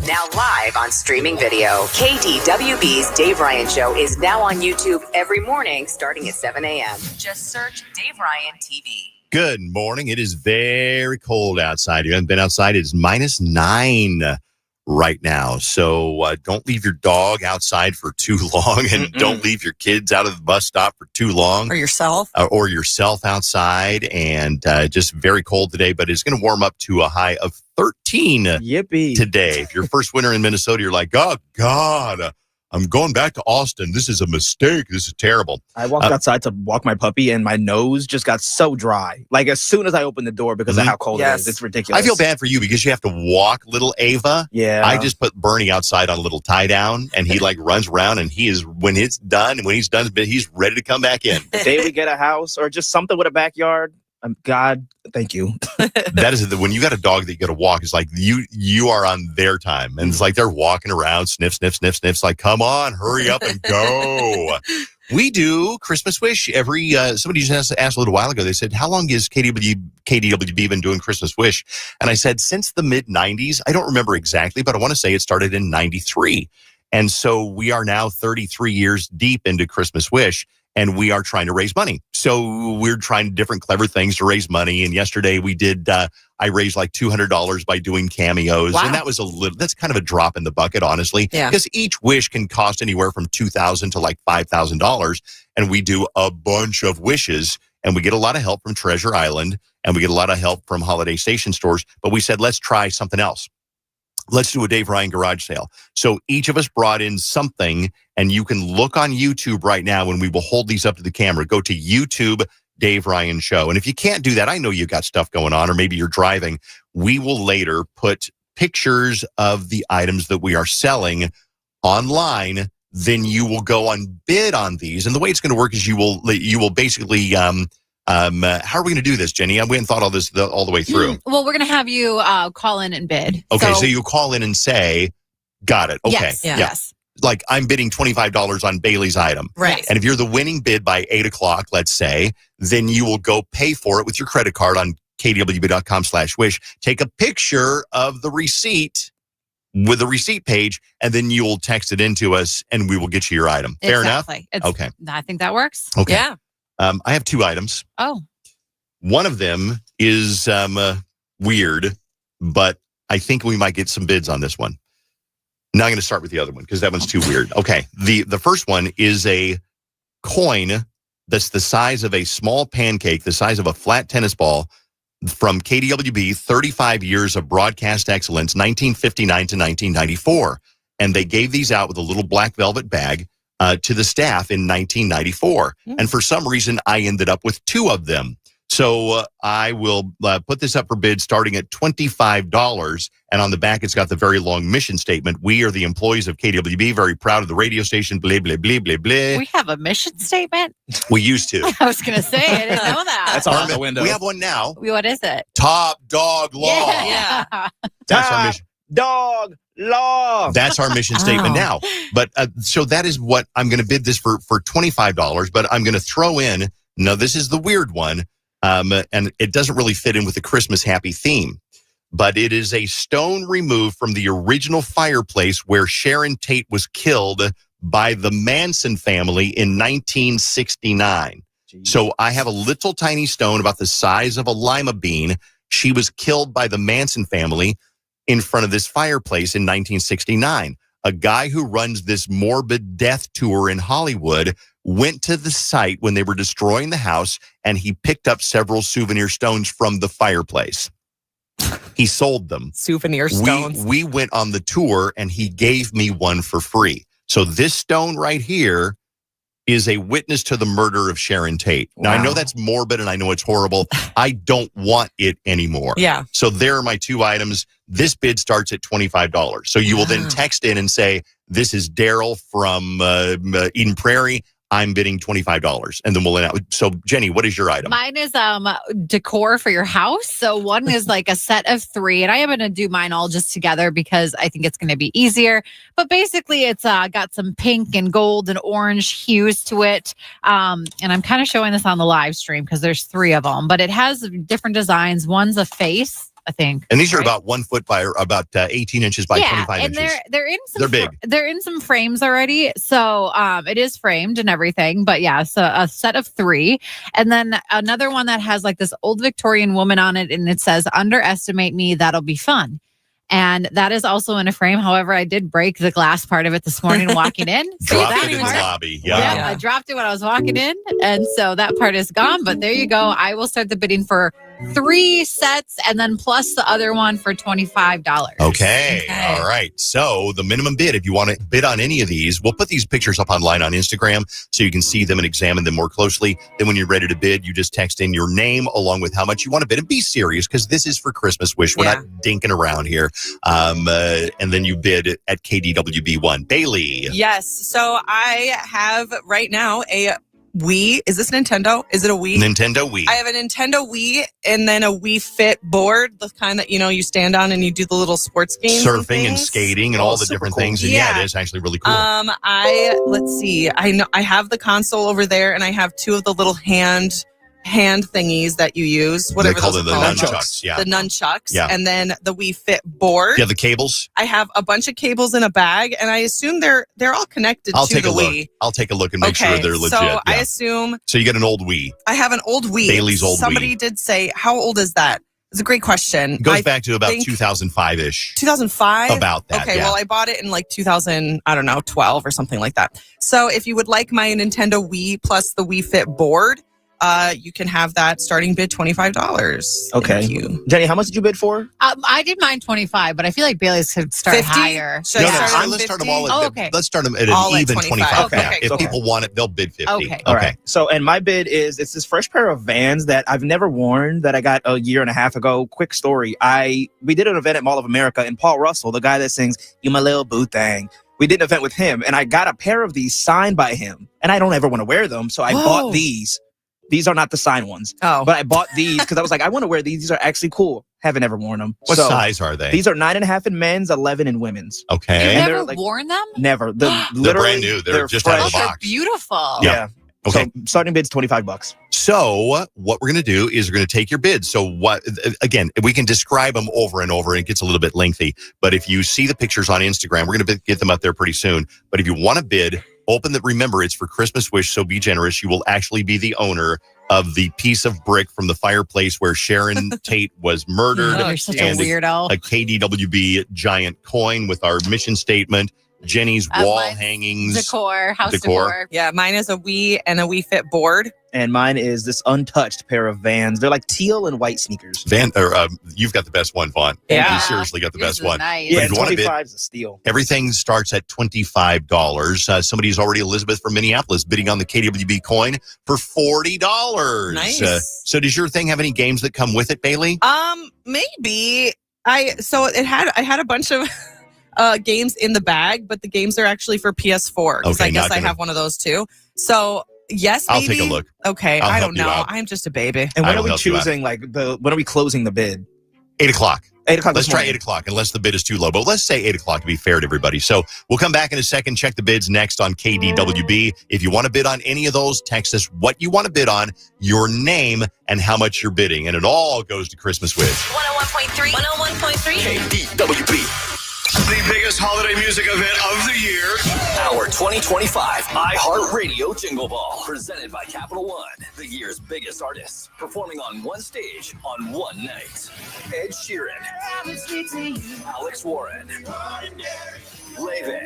Now live on streaming video. KDWB's Dave Ryan Show is now on YouTube every morning starting at 7 a.m. Just search Dave Ryan TV. Good morning. It is very cold outside. You haven't been outside. It's -9 right now. So don't leave your dog outside for too long, and don't leave your kids out of the bus stop for too long. Or yourself. Or yourself outside. And just very cold today, but it's going to warm up to a high of 13 today. If you're first winter in Minnesota, you're like, oh, God, I'm going back to Austin. This is a mistake. This is terrible. I walked outside to walk my puppy, and my nose just got so dry. Like, as soon as I opened the door because of how cold it is. It's ridiculous. I feel bad for you because you have to walk little Ava. Yeah. I just put Bernie outside on a little tie down, and he runs around, and when he's done, he's ready to come back in. The day we get a house or just something with a backyard, God, thank you. That is when you got a dog that you got to walk. It's like you are on their time, and it's like they're walking around, sniff, sniff, sniff, sniff. Like, come on, hurry up and go. We do Christmas Wish every. Somebody just asked a little while ago. They said, "How long has KDWB been doing Christmas Wish?" And I said, since the mid '90s. I don't remember exactly, but I want to say it started in '93, and so we are now 33 years deep into Christmas Wish. And we are trying to raise money. So we're trying different clever things to raise money. And yesterday we did, I raised like $200 by doing cameos. Wow. And that was that's kind of a drop in the bucket, honestly. Yeah. Because each wish can cost anywhere from $2,000 to like $5,000. And we do a bunch of wishes. And we get a lot of help from Treasure Island. And we get a lot of help from Holiday Station stores. But we said, let's try something else. Let's do a Dave Ryan garage sale. So each of us brought in something, and you can look on YouTube right now, and we will hold these up to the camera. Go to YouTube, Dave Ryan Show. And if you can't do that, I know you got stuff going on, or maybe you're driving. We will later put pictures of the items that we are selling online. Then you will go on bid on these. And the way it's going to work is you will basically, how are we going to do this, Jenny? We haven't thought all this all the way through. Well, we're going to have you call in and bid. Okay, so you call in and say, got it. Okay. Yes. Yeah. Yes. Like, I'm bidding $25 on Bailey's item. Right. And if you're the winning bid by 8 o'clock, let's say, then you will go pay for it with your credit card on KDWB.com/wish. Take a picture of the receipt with the receipt page, and then you'll text it into us, and we will get you your item. Fair enough? Okay. I think that works. Okay. Yeah. I have 2 items. Oh. One of them is weird, but I think we might get some bids on this one. Now I'm going to start with the other one because that one's too weird. Okay. The first one is a coin that's the size of a small pancake, the size of a flat tennis ball, from KDWB, 35 years of broadcast excellence, 1959 to 1994. And they gave these out with a little black velvet bag to the staff in 1994. And for some reason, I ended up with 2 of them. So I will put this up for bid starting at $25. And on the back, it's got the very long mission statement. We are the employees of KDWB, very proud of the radio station, blah, blah, blah, blah, blah. We have a mission statement? We used to. I was going to say, I didn't know that. That's all out the window. We have one now. What is it? Top dog law. Yeah. That's our mission. Dog law. That's our mission statement now. But so that is what I'm going to bid this for $25. But I'm going to throw in, now this is the weird one, and it doesn't really fit in with the Christmas happy theme. But it is a stone removed from the original fireplace where Sharon Tate was killed by the Manson family in 1969. Jeez. So I have a little tiny stone about the size of a lima bean. She was killed by the Manson family in front of this fireplace in 1969. A guy who runs this morbid death tour in Hollywood went to the site when they were destroying the house, and he picked up several souvenir stones from the fireplace. He sold them. Souvenir stones. We went on the tour, and he gave me one for free. So this stone right here is a witness to the murder of Sharon Tate. Now, I know that's morbid, and I know it's horrible. I don't want it anymore. Yeah. So there are my 2 items. This bid starts at $25. So you will then text in and say, this is Daryl from Eden Prairie. I'm bidding $25, and then we'll announce. So, Jenny, what is your item? Mine is decor for your house. So one is like a set of 3, and I am going to do mine all just together because I think it's going to be easier. But basically, it's got some pink and gold and orange hues to it. And I'm kind of showing this on the live stream because there's 3 of them. But it has different designs. One's a face. I think. And these are about 1 foot by about 18 inches by 25 and inches. They're big. They're in some frames already, so it is framed and everything. But yeah, so a set of 3, and then another one that has like this old Victorian woman on it, and it says "Underestimate me, that'll be fun." And that is also in a frame. However, I did break the glass part of it this morning walking in. So dropped it in the lobby. Yeah, I dropped it when I was walking in. And so that part is gone. But there you go. I will start the bidding for 3 sets and then plus the other one for $25. Okay. All right. So the minimum bid, if you want to bid on any of these, we'll put these pictures up online on Instagram so you can see them and examine them more closely. Then when you're ready to bid, you just text in your name along with how much you want to bid, and be serious because this is for Christmas Wish. We're not dinking around here. And then you bid at KDWB1. Bailey. Yes. So I have right now a Wii. Is this Nintendo? Is it a Wii? Nintendo Wii. I have a Nintendo Wii and then a Wii Fit board, the kind that, you stand on and you do the little sports games. Surfing and skating and all the different things. And yeah, it is actually really cool. Let's see. I have the console over there and I have 2 of the little hand thingies that you use, whatever they call those them, are the called. nunchucks. Yeah. The nunchucks. Yeah. And then the Wii Fit board. You have the cables? I have a bunch of cables in a bag, and I assume they're all connected to the Wii. I'll take a look and make sure they're legit. So I assume. So you get an old Wii. I have an old Wii. Bailey's old Wii. Somebody did say, how old is that? It's a great question. It goes back to about 2005-ish. 2005? About that, Okay, well, I bought it in like 2012 or something like that. So if you would like my Nintendo Wii plus the Wii Fit board, you can have that starting bid $25. Okay. Thank you. Jenny, how much did you bid for? I did mine 25, but I feel like Bailey's could start 50? higher. Let's start them all let's start them at an even 25. Okay. Yeah. If people want it, they'll bid 50. Okay. All right. So, and my bid is, it's this fresh pair of Vans that I've never worn that I got a year and a half ago. Quick story. We did an event at Mall of America, and Paul Russell, the guy that sings "You My Little Boo Thing," we did an event with him, and I got a pair of these signed by him, and I don't ever want to wear them, so I bought these. These are not the signed ones. Oh. But I bought these because I was like, I want to wear these. These are actually cool. Haven't ever worn them. What size are they? These are 9.5 in men's, 11 in women's. Okay. You've never worn them? Never. They're brand new. They're just out of the box. They're beautiful. Yeah. Okay. So starting bid's $25. So what we're going to do is we're going to take your bids. So again, we can describe them over and over, and it gets a little bit lengthy. But if you see the pictures on Instagram, we're going to get them up there pretty soon. But if you want to bid, remember, it's for Christmas Wish, so be generous. You will actually be the owner of the piece of brick from the fireplace where Sharon Tate was murdered. Oh, you're such a weirdo. A KDWB giant coin with our mission statement. Jenny's wall hangings. House decor. Yeah, mine is a Wii and a Wii Fit board. And mine is this untouched pair of Vans. They're like teal and white sneakers. You've got the best one, Vaughn. Yeah. You seriously got the best one. Nice. Yeah, 25 is a steal. Everything starts at $25. Somebody's already, Elizabeth from Minneapolis, bidding on the KDWB coin for $40. Nice. So does your thing have any games that come with it, Bailey? Maybe. I had a bunch of games in the bag, but the games are actually for PS4 because I guess I have one of those too. So yes, maybe. I'll take a look. Okay, I don't know. I'm just a baby. And when are we choosing when are we closing the bid? 8 o'clock. 8 o'clock. Let's try 8 o'clock, unless the bid is too low. But let's say 8 o'clock to be fair to everybody. So we'll come back in a second, check the bids next on KDWB. If you want to bid on any of those, text us what you want to bid on, your name, and how much you're bidding. And it all goes to Christmas Wish. 101.3. 101.3. KDWB. The biggest holiday music event of the year. Our 2025 iHeartRadio Jingle Ball. Presented by Capital One. The year's biggest artists. Performing on one stage on one night. Ed Sheeran. Alex Warren. Leve.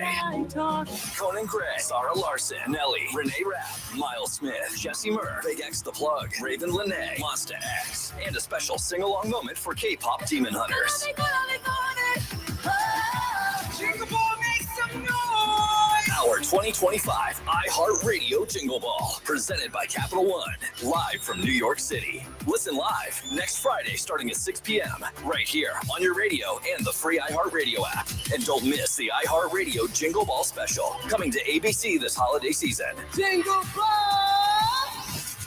Conan Gray. Sarah Larson. Nelly. Renee Rapp. Miles Smith. Jesse Murr. Big X The Plug. Raven Lene. Monsta X. And a special sing-along moment for K-pop Demon Hunters. Jingle Ball, make some noise! Our 2025 iHeartRadio Jingle Ball, presented by Capital One, live from New York City. Listen live next Friday starting at 6 p.m. right here on your radio and the free iHeartRadio app. And don't miss the iHeartRadio Jingle Ball special coming to ABC this holiday season. Jingle Ball!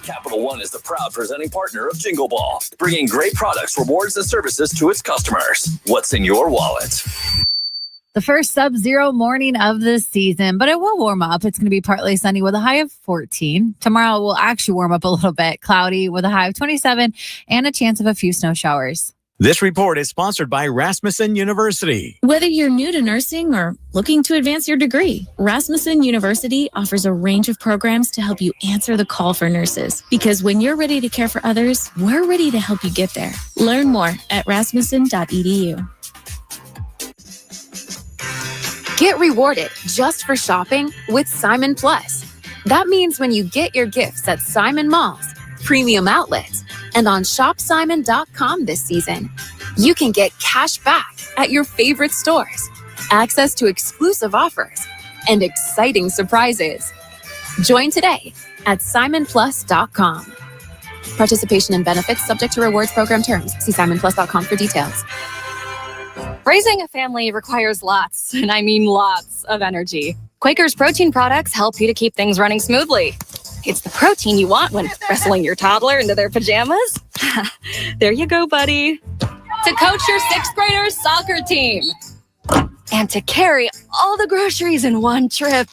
Capital One is the proud presenting partner of Jingle Ball, bringing great products, rewards, and services to its customers. What's in your wallet? The first sub-zero morning of the season, but it will warm up. It's going to be partly sunny with a high of 14. Tomorrow will actually warm up a little bit, cloudy with a high of 27 and a chance of a few snow showers. This report is sponsored by Rasmussen University. Whether you're new to nursing or looking to advance your degree, Rasmussen University offers a range of programs to help you answer the call for nurses. Because when you're ready to care for others, we're ready to help you get there. Learn more at rasmussen.edu. Get rewarded just for shopping with Simon Plus. That means when you get your gifts at Simon Malls, premium outlets, and on shopsimon.com this season, you can get cash back at your favorite stores, access to exclusive offers, and exciting surprises. Join today at simonplus.com. Participation and benefits subject to rewards program terms. See simonplus.com for details. Raising a family requires lots, and I mean lots, of energy. Quaker's protein products help you to keep things running smoothly. It's the protein you want when wrestling your toddler into their pajamas. There you go, buddy. To coach your 6th graders soccer team. And to carry all the groceries in one trip.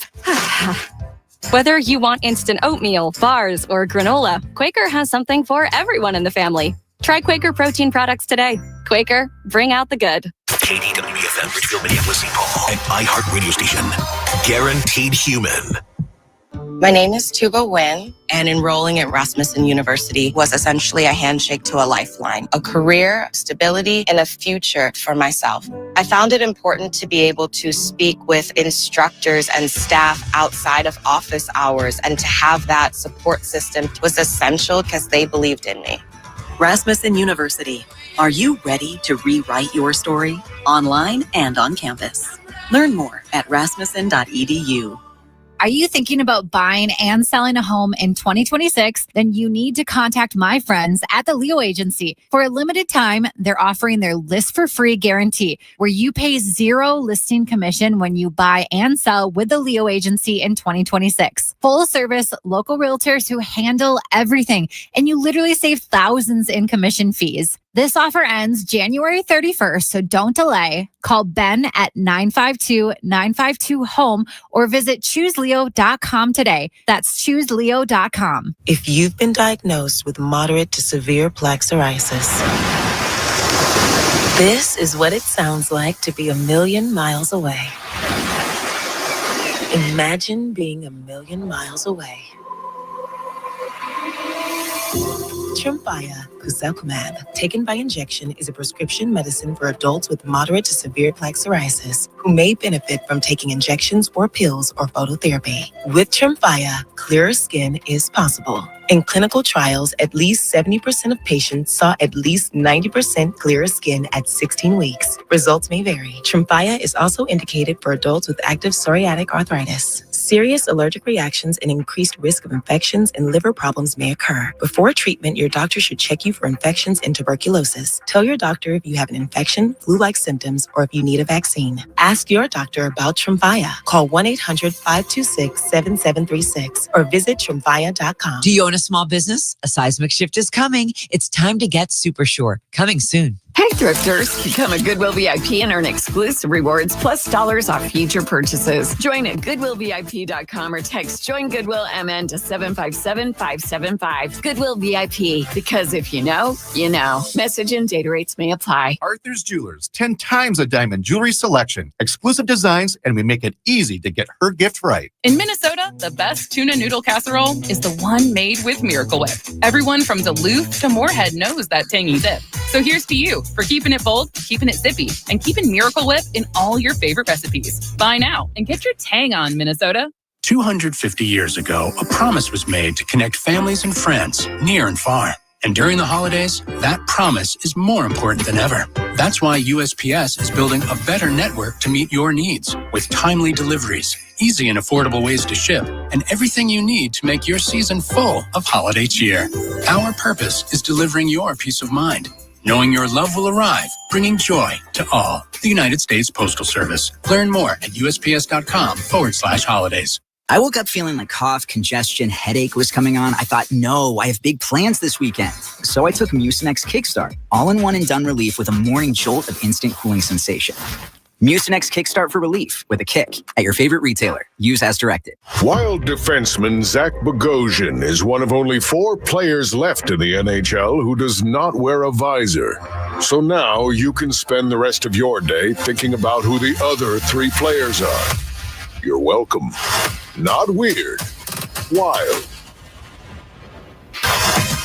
Whether you want instant oatmeal, bars, or granola, Quaker has something for everyone in the family. Try Quaker protein products today. Quaker, bring out the good. KDWB FM, Richfield, Minneapolis, St. Paul, an iHeartRadio station. Guaranteed human. My name is Tuba Nguyen, and enrolling at Rasmussen University was essentially a handshake to a lifeline, a career, stability, and a future for myself. I found it important to be able to speak with instructors and staff outside of office hours, and to have that support system was essential because they believed in me. Rasmussen University. Are you ready to rewrite your story online and on campus? Learn more at rasmussen.edu. Are you thinking about buying and selling a home in 2026? Then you need to contact my friends at the Leo Agency. For a limited time, they're offering their list for free guarantee, where you pay 0 listing commission when you buy and sell with the Leo Agency in 2026. Full service local realtors who handle everything, and you literally save thousands in commission fees. This offer ends January 31st, so don't delay. Call Ben at 952-952-HOME or visit chooseleo.com today. That's chooseleo.com. If you've been diagnosed with moderate to severe plaque psoriasis, this is what it sounds like to be 1,000,000 miles away. Imagine being 1,000,000 miles away. Tremfya Guselkumab, taken by injection, is a prescription medicine for adults with moderate to severe plaque psoriasis who may benefit from taking injections or pills or phototherapy. With Tremfya, clearer skin is possible. In clinical trials, at least 70% of patients saw at least 90% clearer skin at 16 weeks. Results may vary. Tremfya is also indicated for adults with active psoriatic arthritis. Serious allergic reactions and increased risk of infections and liver problems may occur. Before treatment, your doctor should check you for infections and tuberculosis. Tell your doctor if you have an infection, flu-like symptoms, or if you need a vaccine. Ask your doctor about Tremfya. Call 1-800-526-7736 or visit tremfya.com. Do you own a small business? A seismic shift is coming. It's time to get super sure. Coming soon. Hey, thrifters, become a Goodwill VIP and earn exclusive rewards plus dollars off future purchases. Join at goodwillvip.com or text Join Goodwill MN to 757-575. Goodwill VIP, because if you know, you know. Message and data rates may apply. Arthur's Jewelers, 10 times a diamond jewelry selection, exclusive designs, and we make it easy to get her gift right. In Minnesota, the best tuna noodle casserole is the one made with Miracle Whip. Everyone from Duluth to Moorhead knows that tangy dip. So here's to you for keeping it bold, keeping it zippy, and keeping Miracle Whip in all your favorite recipes. Buy now and get your tang on, Minnesota. 250 years ago, a promise was made to connect families and friends near and far. And during the holidays, that promise is more important than ever. That's why USPS is building a better network to meet your needs with timely deliveries, easy and affordable ways to ship, and everything you need to make your season full of holiday cheer. Our purpose is delivering your peace of mind, knowing your love will arrive, bringing joy to all. The United States Postal Service. Learn more at USPS.com/holidays. I woke up feeling like cough, congestion, headache was coming on. I thought, no, I have big plans this weekend. So I took Mucinex Kickstart, all-in-one and done relief with a morning jolt of instant cooling sensation. Mucinex Kickstart for relief with a kick at your favorite retailer. Use as directed. Wild defenseman Zach Bogosian is one of only 4 players left in the NHL who does not wear a visor. So now you can spend the rest of your day thinking about who the other 3 players are. You're welcome. Not weird. Wild.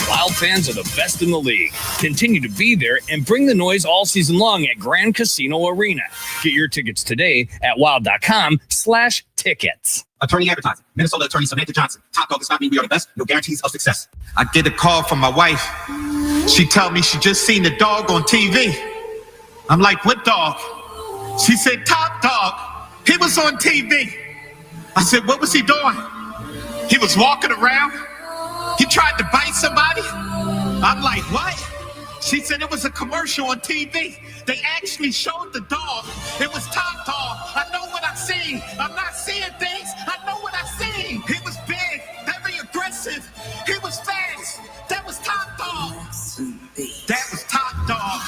Wild fans are the best in the league. Continue to be there and bring the noise all season long at Grand Casino Arena. Get your tickets today at wild.com/tickets. Attorney advertising. Minnesota attorney Samantha Johnson. Top dog does not mean we are the best. No guarantees of success. I get a call from my wife. She told me she just seen the dog on TV. I'm like, what dog? She said, Top Dog. He was on TV. I said, what was he doing? He was walking around. He tried to bite somebody. I'm like, what? She said it was a commercial on TV. They actually showed the dog. It was Top Dog. I know what I seen. I'm not seeing things. I know what I seen. He was big, very aggressive. He was fast. That was Top Dog. That was Top Dog.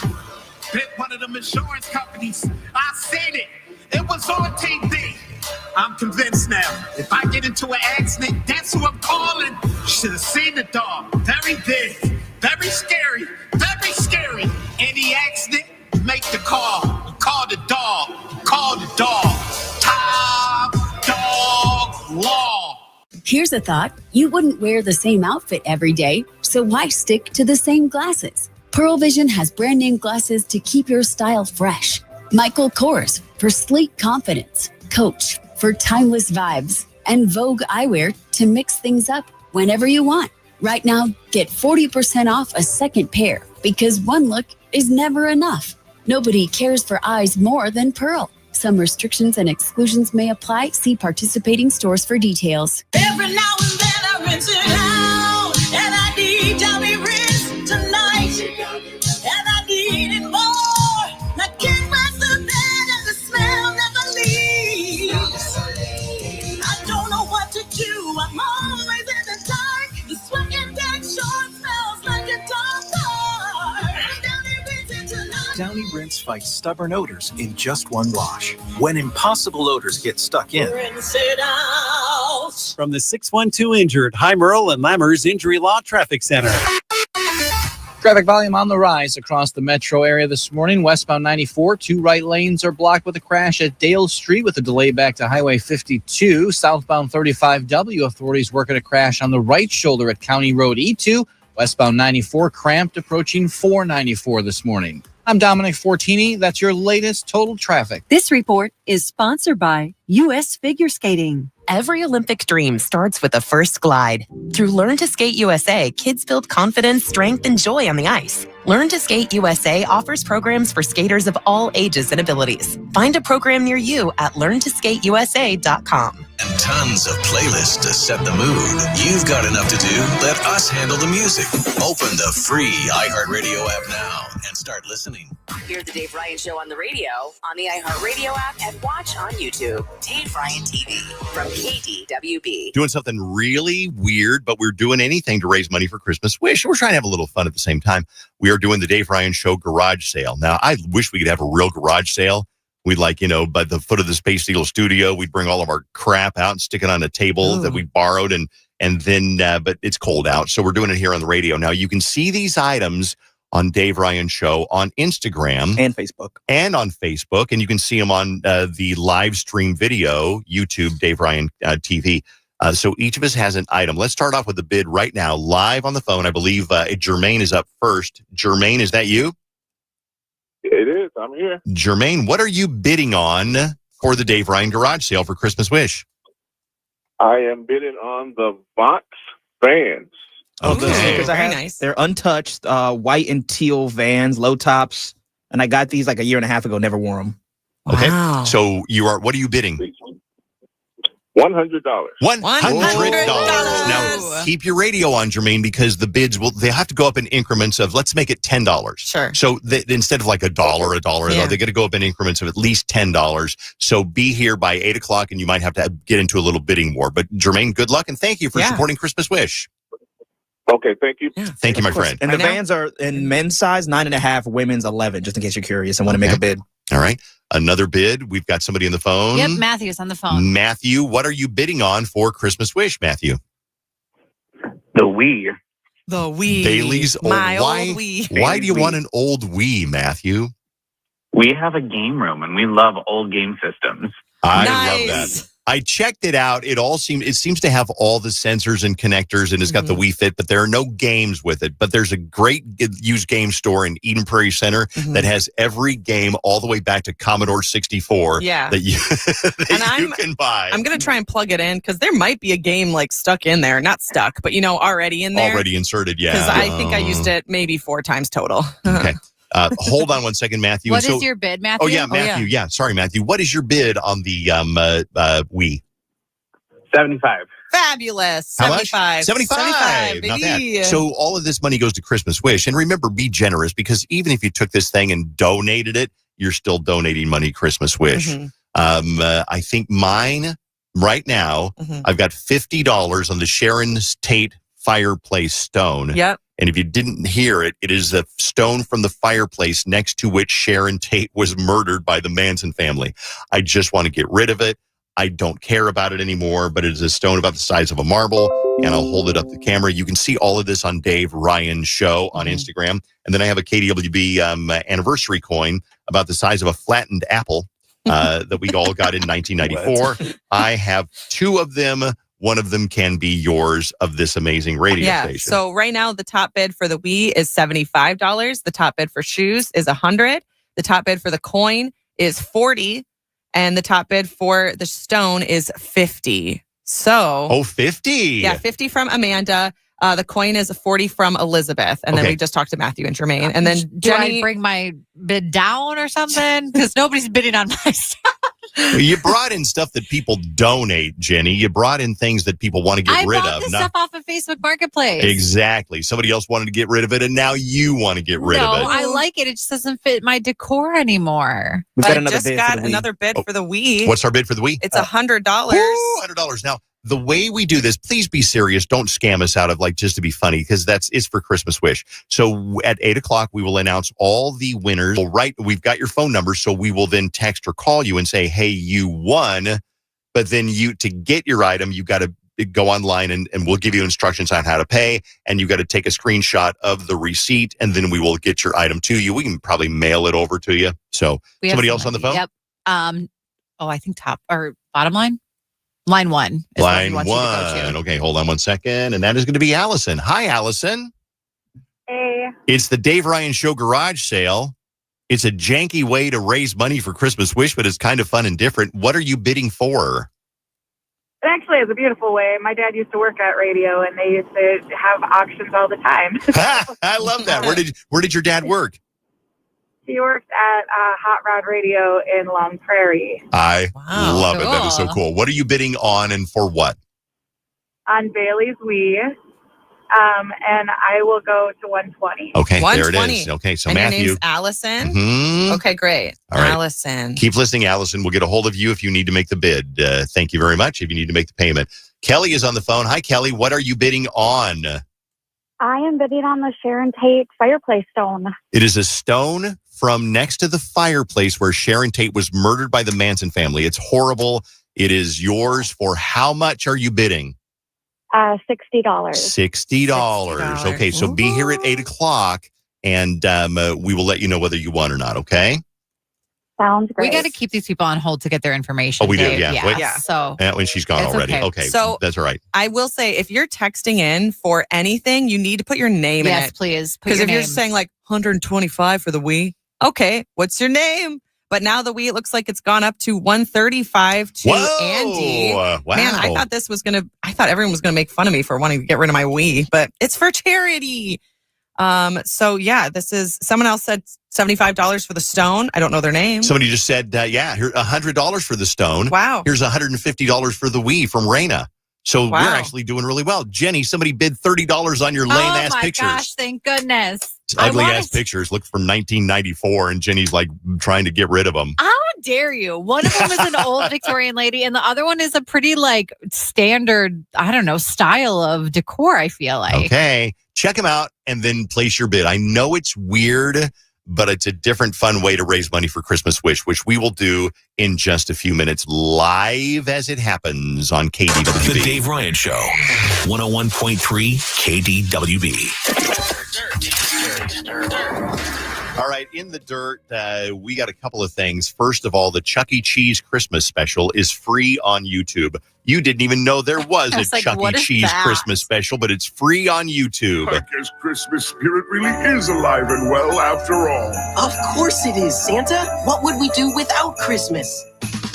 Bit one of them insurance companies. I seen it. It was on TV. I'm convinced now. If I get into an accident, that's who I'm calling. You should have seen the dog. Very big, very scary, very scary. Any accident, make the call. Call the dog. Call the dog. Top Dog Law. Here's a thought. You wouldn't wear the same outfit every day, so why stick to the same glasses? Pearl Vision has brand name glasses to keep your style fresh. Michael Kors for sleek confidence. Coach for timeless vibes, and Vogue Eyewear to mix things up whenever you want. Right now, get 40% off a second pair because one look is never enough. Nobody cares for eyes more than Pearl. Some restrictions and exclusions may apply. See participating stores for details. Every now and then I rinse it out, and I need Johnny Rinse tonight, and I need it more. I can't rest the bed and the smell never leaves. I don't know what to do. I'm always in the dark. The sweat and dead sure smells like a dog. Downy Rinse fights stubborn odors in just one wash. When impossible odors get stuck in. Rinse it out. From the 612 Injured, High Merle and Lammers Injury Law Traffic Center. Traffic volume on the rise across the metro area this morning. Westbound 94, 2 right lanes are blocked with a crash at Dale Street with a delay back to Highway 52. Southbound 35W, authorities working a crash on the right shoulder at County Road E2. Westbound 94 cramped approaching 494 this morning. I'm Dominic Fortini. That's your latest total traffic. This report is sponsored by U.S. Figure Skating. Every Olympic dream starts with a first glide. Through Learn to Skate USA, kids build confidence, strength, and joy on the ice. Learn to Skate USA offers programs for skaters of all ages and abilities. Find a program near you at learntosskateusa.com. And tons of playlists to set the mood. You've got enough to do. Let us handle the music. Open the free iHeartRadio app now and start listening. Hear the Dave Ryan Show on the radio, on the iHeartRadio app, and watch on YouTube. Dave Ryan TV from KDWB. Doing something really weird, but we're doing anything to raise money for Christmas Wish. We're trying to have a little fun at the same time. We are doing the Dave Ryan Show garage sale. Now, I wish we could have a real garage sale. We'd like, by the foot of the Space Eagle studio, we'd bring all of our crap out and stick it on a table that we borrowed. And then, but it's cold out. So we're doing it here on the radio. Now, you can see these items on Dave Ryan Show on Instagram. And Facebook. And on Facebook. And you can see them on the live stream video, YouTube, Dave Ryan TV. So each of us has an item. Let's start off with the bid right now, live on the phone. I believe Jermaine is up first. Jermaine, is that you? It is. I'm here. Jermaine, what are you bidding on for the Dave Ryan Garage Sale for Christmas Wish? I am bidding on the Vox Vans. Oh, the sneakers I very have, nice. They're untouched, white and teal Vans, low tops. And I got these like a year and a half ago, never wore them. Okay. So what are you bidding? $100. $100. Now, keep your radio on, Jermaine, because the bids they have to go up in increments of, let's make it $10. Sure. So instead of like $1, they're going to go up in increments of at least $10. So be here by 8 o'clock and you might have to get into a little bidding war. But Jermaine, good luck and thank you for supporting Christmas Wish. Okay, thank you. Yeah. Thank you, my friend. And the Vans are in men's size 9.5, women's 11, just in case you're curious and want to make a bid. All right. Another bid. We've got somebody on the phone. Yep, Matthew's on the phone. Matthew, what are you bidding on for Christmas wish, Matthew? The Wii. The Wii. Bailey's old Wii. Why do you want an old Wii, Matthew? We have a game room and we love old game systems. I love that. I checked it out. It seems to have all the sensors and connectors, and it's got the Wii Fit, but there are no games with it. But there's a great used game store in Eden Prairie Center that has every game all the way back to Commodore 64 that you can buy. I'm going to try and plug it in because there might be a game like stuck in there. Not stuck, but already in there. Already inserted, yeah. Because I think I used it maybe 4 times total. Okay. Hold on one second, Matthew. What is your bid, Matthew? Oh, yeah, Matthew. Yeah. Sorry, Matthew. What is your bid on the Wii? 75. Fabulous. How much? 75. 75. Not baby. bad. So all of this money goes to Christmas Wish. And remember, be generous, because even if you took this thing and donated it, you're still donating money to Christmas Wish. I think mine right now, I've got $50 on the Sharon Tate fireplace stone. Yep. And if you didn't hear it, it is the stone from the fireplace next to which Sharon Tate was murdered by the Manson family. I just want to get rid of it. I don't care about it anymore, but it is a stone about the size of a marble, and I'll hold it up to the camera. You can see all of this on Dave Ryan Show on Instagram. And then I have a KDWB anniversary coin about the size of a flattened apple that we all got in 1994. I have 2 of them. One of them can be yours of this amazing radio station. So right now, the top bid for the Wii is $75. The top bid for shoes is $100. The top bid for the coin is $40. And the top bid for the stone is $50. So. Oh, 50. Yeah, 50 from Amanda. The coin is 40 from Elizabeth. And then we just talked to Matthew and Jermaine. And then Jenny. Do I bring my bid down or something? Because nobody's bidding on my stuff. You brought in stuff that people donate, Jenny. You brought in things that people want to get rid of. I bought this stuff off of Facebook Marketplace. Exactly. Somebody else wanted to get rid of it, and now you want to get rid of it. No, I like it. It just doesn't fit my decor anymore. We've got another bid for the Wii. What's our bid for the Wii? It's $100. $100. Now, the way we do this, please be serious. Don't scam us out of just to be funny, because it's for Christmas Wish. So at 8:00, we will announce all the winners. We've got your phone number, so we will then text or call you and say, hey, you won. But then to get your item, you got to go online and we'll give you instructions on how to pay. And you got to take a screenshot of the receipt, and then we will get your item to you. We can probably mail it over to you. So somebody else on the phone? Yep. I think top or bottom line. Line 1. Line 1. Okay, hold on one second. And that is going to be Allison. Hi, Allison. Hey. It's the Dave Ryan Show garage sale. It's a janky way to raise money for Christmas Wish, but it's kind of fun and different. What are you bidding for? It actually is a beautiful way. My dad used to work at radio, and they used to have auctions all the time. I love that. Where did your dad work? He worked at Hot Rod Radio in Long Prairie. I love it. That is so cool. What are you bidding on, and for what? On Bailey's Wii. And I will go to 120. Okay, there it is. Okay, so and Matthew. Your name's Allison? Okay, great. All right. Allison. Keep listening, Allison. We'll get a hold of you if you need to make the bid. Thank you very much if you need to make the payment. Kelly is on the phone. Hi, Kelly. What are you bidding on? I am bidding on the Sharon Tate fireplace stone. It is a stone from next to the fireplace where Sharon Tate was murdered by the Manson family. It's horrible. It is yours. For how much are you bidding? $60. $60. Okay, so be here at 8:00, and we will let you know whether you won or not, okay? Sounds great. We got to keep these people on hold to get their information. Oh, we do, Dave. yeah. Wait. So When she's gone It's already. okay. Okay, So that's all right. I will say, if you're texting in for anything, you need to put your name in it. Yes, please. Because if you're saying 125 for the Wii, okay, what's your name? But now the Wii, it looks like it's gone up to 135 to Andy. Wow. Man, I thought everyone was gonna make fun of me for wanting to get rid of my Wii, but it's for charity. So yeah, this is someone else said $75 for the stone. I don't know their name. Somebody just said, here $100 for the stone. Wow. Here's $150 for the Wii from Raina. So we're actually doing really well. Jenny, somebody bid $30 on your lame ass pictures. Oh my gosh, thank goodness. It's ugly ass pictures. Look from 1994, and Jenny's trying to get rid of them. How dare you? One of them is an old Victorian lady, and the other one is a pretty standard, style of decor, I feel like. Okay. Check them out and then place your bid. I know it's weird but it's a different fun way to raise money for Christmas Wish, which we will do in just a few minutes live as it happens on KDWB. The Dave Ryan Show, 101.3 KDWB. All right, in the dirt, we got a couple of things. First of all, the Chuck E. Cheese Christmas special is free on YouTube. You didn't even know there was a Chuck E. Cheese Christmas special, but it's free on YouTube. I guess Christmas spirit really is alive and well after all. Of course it is, Santa. What would we do without Christmas?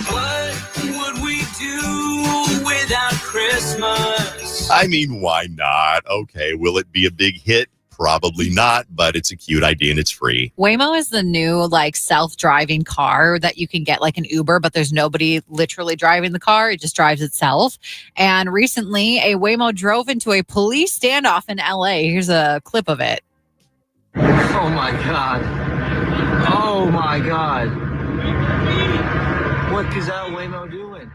What would we do without Christmas? I mean, why not? Okay, will it be a big hit? Probably not, but it's a cute idea and it's free. Waymo is the new self-driving car that you can get like an Uber, but there's nobody literally driving the car. It just drives itself. And recently, a Waymo drove into a police standoff in LA. Here's a clip of it. Oh my God. Oh my God. What is that Waymo doing?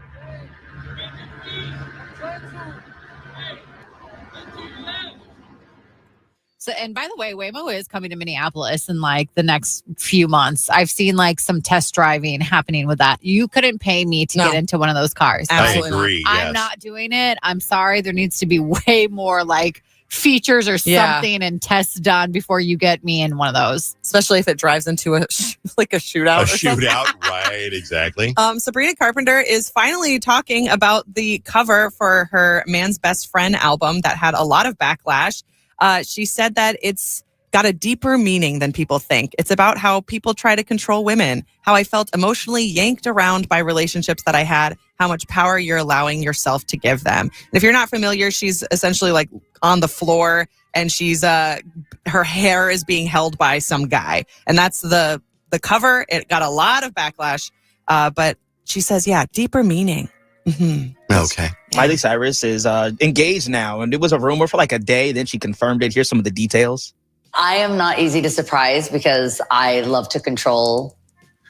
So, and by the way, Waymo is coming to Minneapolis in the next few months. I've seen some test driving happening with that. You couldn't pay me to get into one of those cars. Absolutely. I agree. I'm not doing it. I'm sorry. There needs to be way more features or something and tests done before you get me in one of those. Especially if it drives into a shootout. A shootout, right? Exactly. Sabrina Carpenter is finally talking about the cover for her Man's Best Friend album that had a lot of backlash. She said that it's got a deeper meaning than people think. It's about how people try to control women, how I felt emotionally yanked around by relationships that I had, how much power you're allowing yourself to give them. And if you're not familiar, she's essentially on the floor and she's her hair is being held by some guy. And that's the cover. It got a lot of backlash, but she says, deeper meaning. Mm-hmm. Okay. Miley Cyrus is engaged now, and it was a rumor for a day. Then she confirmed it. Here's some of the details. I am not easy to surprise because I love to control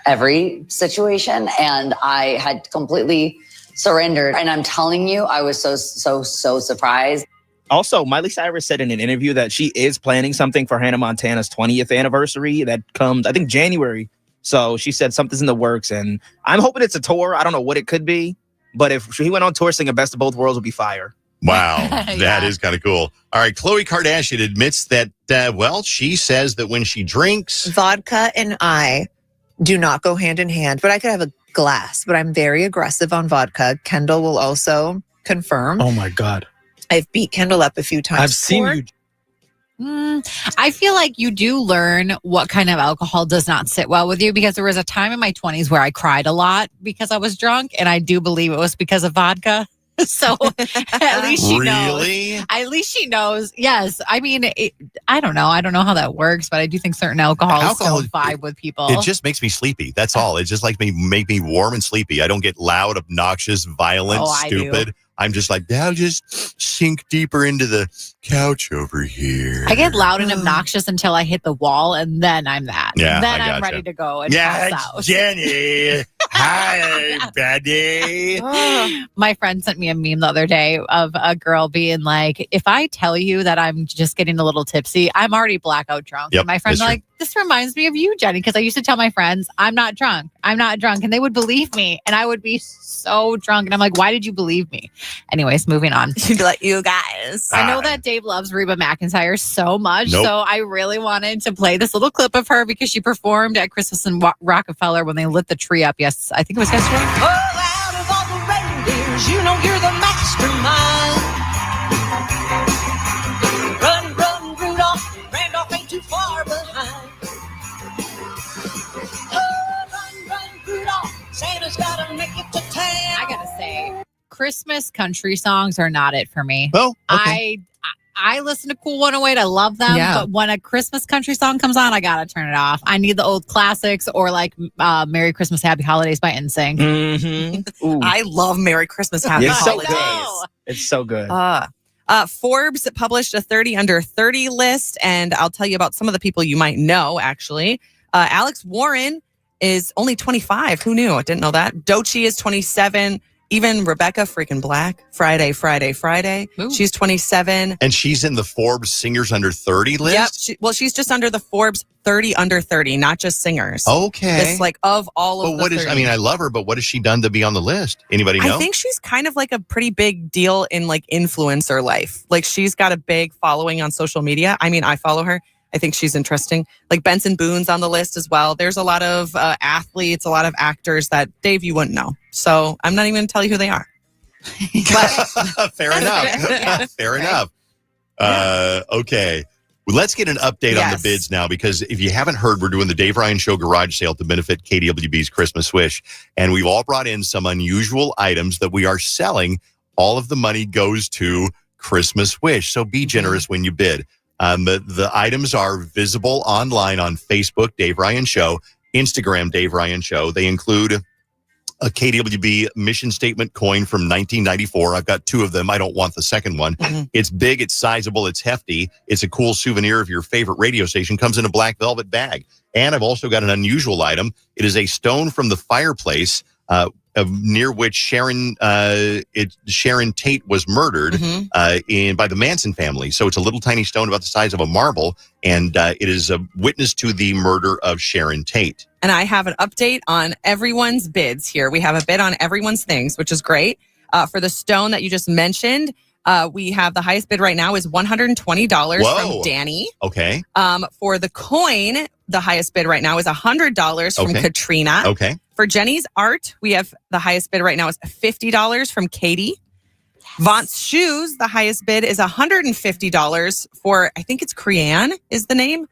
every situation, and I had completely surrendered. And I'm telling you, I was so surprised. Also, Miley Cyrus said in an interview that she is planning something for Hannah Montana's 20th anniversary that comes, I think, January. So she said something's in the works, and I'm hoping it's a tour. I don't know what it could be. But if he went on tour singing Best of Both Worlds, would be fire. Wow, that is kind of cool. All right, Khloe Kardashian admits that, she says that when she drinks... Vodka and I do not go hand in hand, but I could have a glass, but I'm very aggressive on vodka. Kendall will also confirm. Oh, my God. I've beat Kendall up a few times. I've seen you. I feel like you do learn what kind of alcohol does not sit well with you, because there was a time in my 20s where I cried a lot because I was drunk, and I do believe it was because of vodka. So at least she knows. At least she knows. Yes. I mean, I don't know. I don't know how that works, but I do think certain alcohols don't vibe with people. It just makes me sleepy. That's all. It just make me warm and sleepy. I don't get loud, obnoxious, violent, stupid. I'm just I'll just sink deeper into the couch over here. I get loud and obnoxious until I hit the wall, and then I'm that. Yeah, then I'm ready to go and pass out. Jenny. Hi, buddy. My friend sent me a meme the other day of a girl being like, if I tell you that I'm just getting a little tipsy, I'm already blackout drunk. Yep, and my friend's like, this reminds me of you, Jenny, because I used to tell my friends, I'm not drunk. And they would believe me, and I would be so drunk. And I'm like, why did you believe me? Anyways, moving on. She'd be like, you guys. I know that Dave loves Reba McEntire so much. Nope. So I really wanted to play this little clip of her because she performed at Christmas in Rockefeller when they lit the tree up. Yes, I think it was yesterday. Oh, out of all the reindeers, you know you're the mastermind. Run, Rudolph. Randolph ain't too far behind. Oh, run, Rudolph. Santa's gotta make it to town. I gotta say, Christmas country songs are not it for me. Oh, okay. I listen to Cool 108. I love them. Yeah. But when a Christmas country song comes on, I got to turn it off. I need the old classics or Merry Christmas, Happy Holidays by NSYNC. Mm-hmm. I love Merry Christmas, Happy Holidays. It's so good. Forbes published a 30 under 30 list, and I'll tell you about some of the people you might know, actually. Alex Warren is only 25. Who knew? I didn't know that. Doechii is 27. Even Rebecca freaking Black, Friday. Ooh. She's 27. And she's in the Forbes Singers Under 30 list? Yep. She's just under the Forbes 30 under 30, not just singers. Okay. It's like of all of the 30. I love her, but what has she done to be on the list? Anybody know? I think she's kind of like a pretty big deal in like influencer life. Like she's got a big following on social media. I mean, I follow her. I think she's interesting. Like Benson Boone's on the list as well. There's a lot of athletes, a lot of actors that, Dave, you wouldn't know. So I'm not even going to tell you who they are. Fair enough. Fair enough. Okay. Well, let's get an update on the bids now, because if you haven't heard, we're doing the Dave Ryan Show garage sale to benefit KDWB's Christmas Wish. And we've all brought in some unusual items that we are selling. All of the money goes to Christmas Wish. So be generous when you bid. The items are visible online on Facebook, Dave Ryan Show, Instagram, Dave Ryan Show. They include a KDWB mission statement coin from 1994. I've got 2 of them. I don't want the second one. Mm-hmm. It's big, it's sizable, it's hefty. It's a cool souvenir of your favorite radio station. Comes in a black velvet bag. And I've also got an unusual item. It is a stone from the fireplace near which Sharon Tate was murdered by the Manson family. So it's a little tiny stone about the size of a marble, and it is a witness to the murder of Sharon Tate. And I have an update on everyone's bids here. We have a bid on everyone's things, which is great. For the stone that you just mentioned, we have the highest bid right now is $120 from Danny. Okay. For the coin, the highest bid right now is $100 from Katrina. Okay. For Jenny's art, we have the highest bid right now is $50 from Katie. Vaunt's shoes, the highest bid is $150 for, I think it's Crean is the name.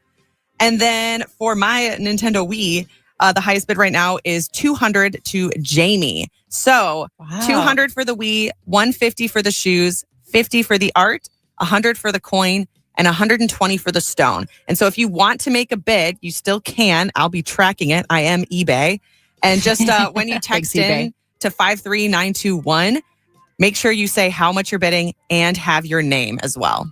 And then for my Nintendo Wii, the highest bid right now is $200 to Jamie. So $200 for the Wii, $150 for the shoes, $50 for the art, $100 for the coin, and $120 for the stone. And so if you want to make a bid, you still can. I'll be tracking it. I am eBay. And just when you text in to 53921, make sure you say how much you're bidding and have your name as well.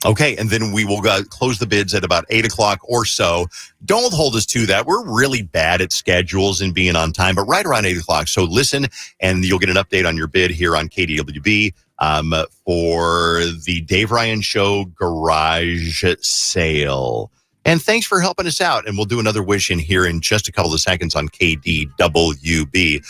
Okay, and then we will close the bids at about 8 o'clock or so. Don't hold us to that. We're really bad at schedules and being on time, but right around 8 o'clock. So listen, and you'll get an update on your bid here on KDWB for the Dave Ryan Show garage sale. And thanks for helping us out. And we'll do another wish in here in just a couple of seconds on KDWB.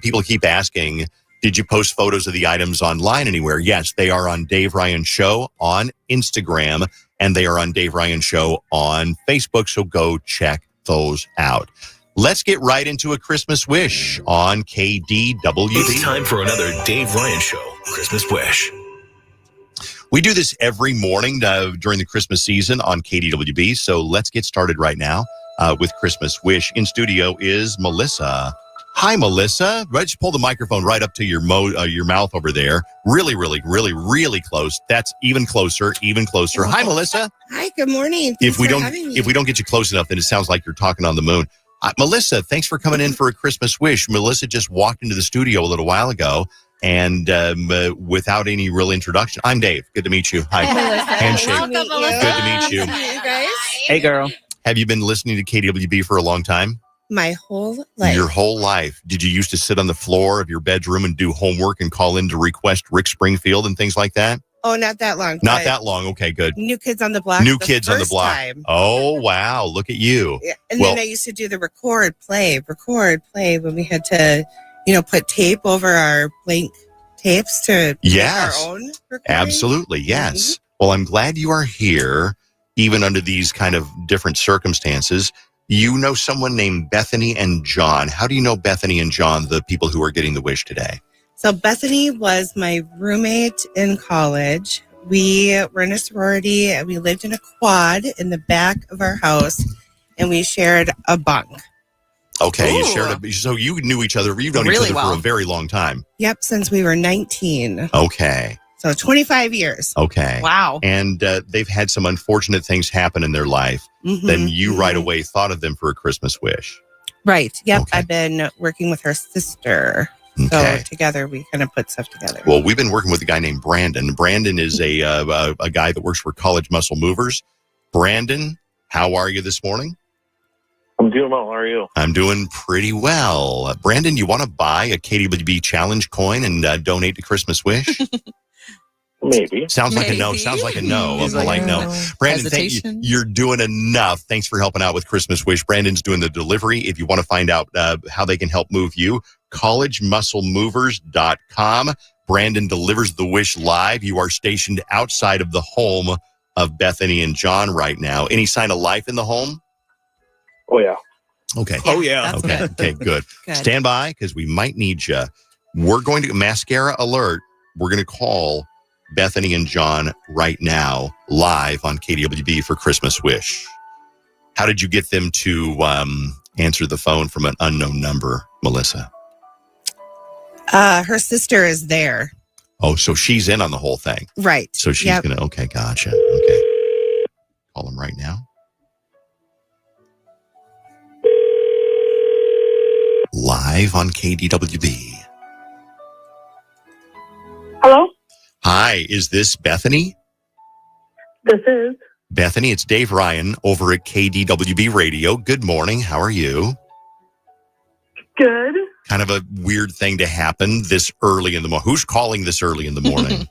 People keep asking, did you post photos of the items online anywhere? Yes, they are on Dave Ryan Show on Instagram, and they are on Dave Ryan Show on Facebook. So go check those out. Let's get right into a Christmas wish on KDWB. It's time for another Dave Ryan Show Christmas Wish. We do this every morning during the Christmas season on KDWB. So let's get started right now with Christmas Wish. In studio is Melissa. Hi, Melissa. Just pull the microphone right up to your mouth over there. Really, really, really, really close. That's even closer, even closer. Hi, Melissa. Hi, good morning. If we don't get you close enough, then it sounds like you're talking on the moon. Melissa, thanks for coming in for a Christmas wish. Melissa just walked into the studio a little while ago, and without any real introduction, I'm Dave. Good to meet you. Hi. Handshake. Welcome, Good to meet you. You guys. Hey, girl. Have you been listening to KDWB for a long time? My whole life. Your whole life. Did you used to sit on the floor of your bedroom and do homework and call in to request Rick Springfield and things like that? Oh, not that long. Not that long. Okay, good. New Kids on the Block. New Kids on the Block. Time. Oh, wow. Look at you. Yeah. And then I used to do the record, play when we had to, put tape over our blank tapes to make our own recording. Absolutely. Yes. Well, I'm glad you are here, even under these kind of different circumstances. You know someone named Bethany and John. How do you know Bethany and John, the people who are getting the wish today? So Bethany was my roommate in college. We were in a sorority and we lived in a quad in the back of our house, and we shared a bunk. Okay, so you knew each other. You've known each other for a very long time. Yep, since we were 19. Okay. So 25 years. Okay. Wow. And they've had some unfortunate things happen in their life. Mm-hmm. Then you right away thought of them for a Christmas wish. Right. Yep. Okay. I've been working with her sister. Okay. So together we kind of put stuff together. Well, we've been working with a guy named Brandon. Brandon is a guy that works for College Muscle Movers. Brandon, how are you this morning? I'm doing well. How are you? I'm doing pretty well. Brandon, you want to buy a KDWB challenge coin and donate to Christmas Wish? Maybe. Sounds like a no. Sounds like a no. A polite no. Brandon, thank you. You're doing enough. Thanks for helping out with Christmas Wish. Brandon's doing the delivery. If you want to find out how they can help move you, collegemusclemovers.com. Brandon delivers the wish live. You are stationed outside of the home of Bethany and John right now. Any sign of life in the home? Oh, yeah. Okay. Oh, yeah. Okay. Okay, good. Stand by because we might need you. We're going to, mascara alert, we're going to call Bethany and John right now live on KDWB for Christmas Wish. How did you get them to answer the phone from an unknown number, Melissa? Her sister is there. Oh, so she's in on the whole thing. Right. So she's going to, okay, gotcha. Okay. Call them right now. Live on KDWB. Hello? Hi, is this Bethany? This is. Bethany, it's Dave Ryan over at KDWB Radio. Good morning. How are you? Good. Kind of a weird thing to happen this early in the morning. Who's calling this early in the morning?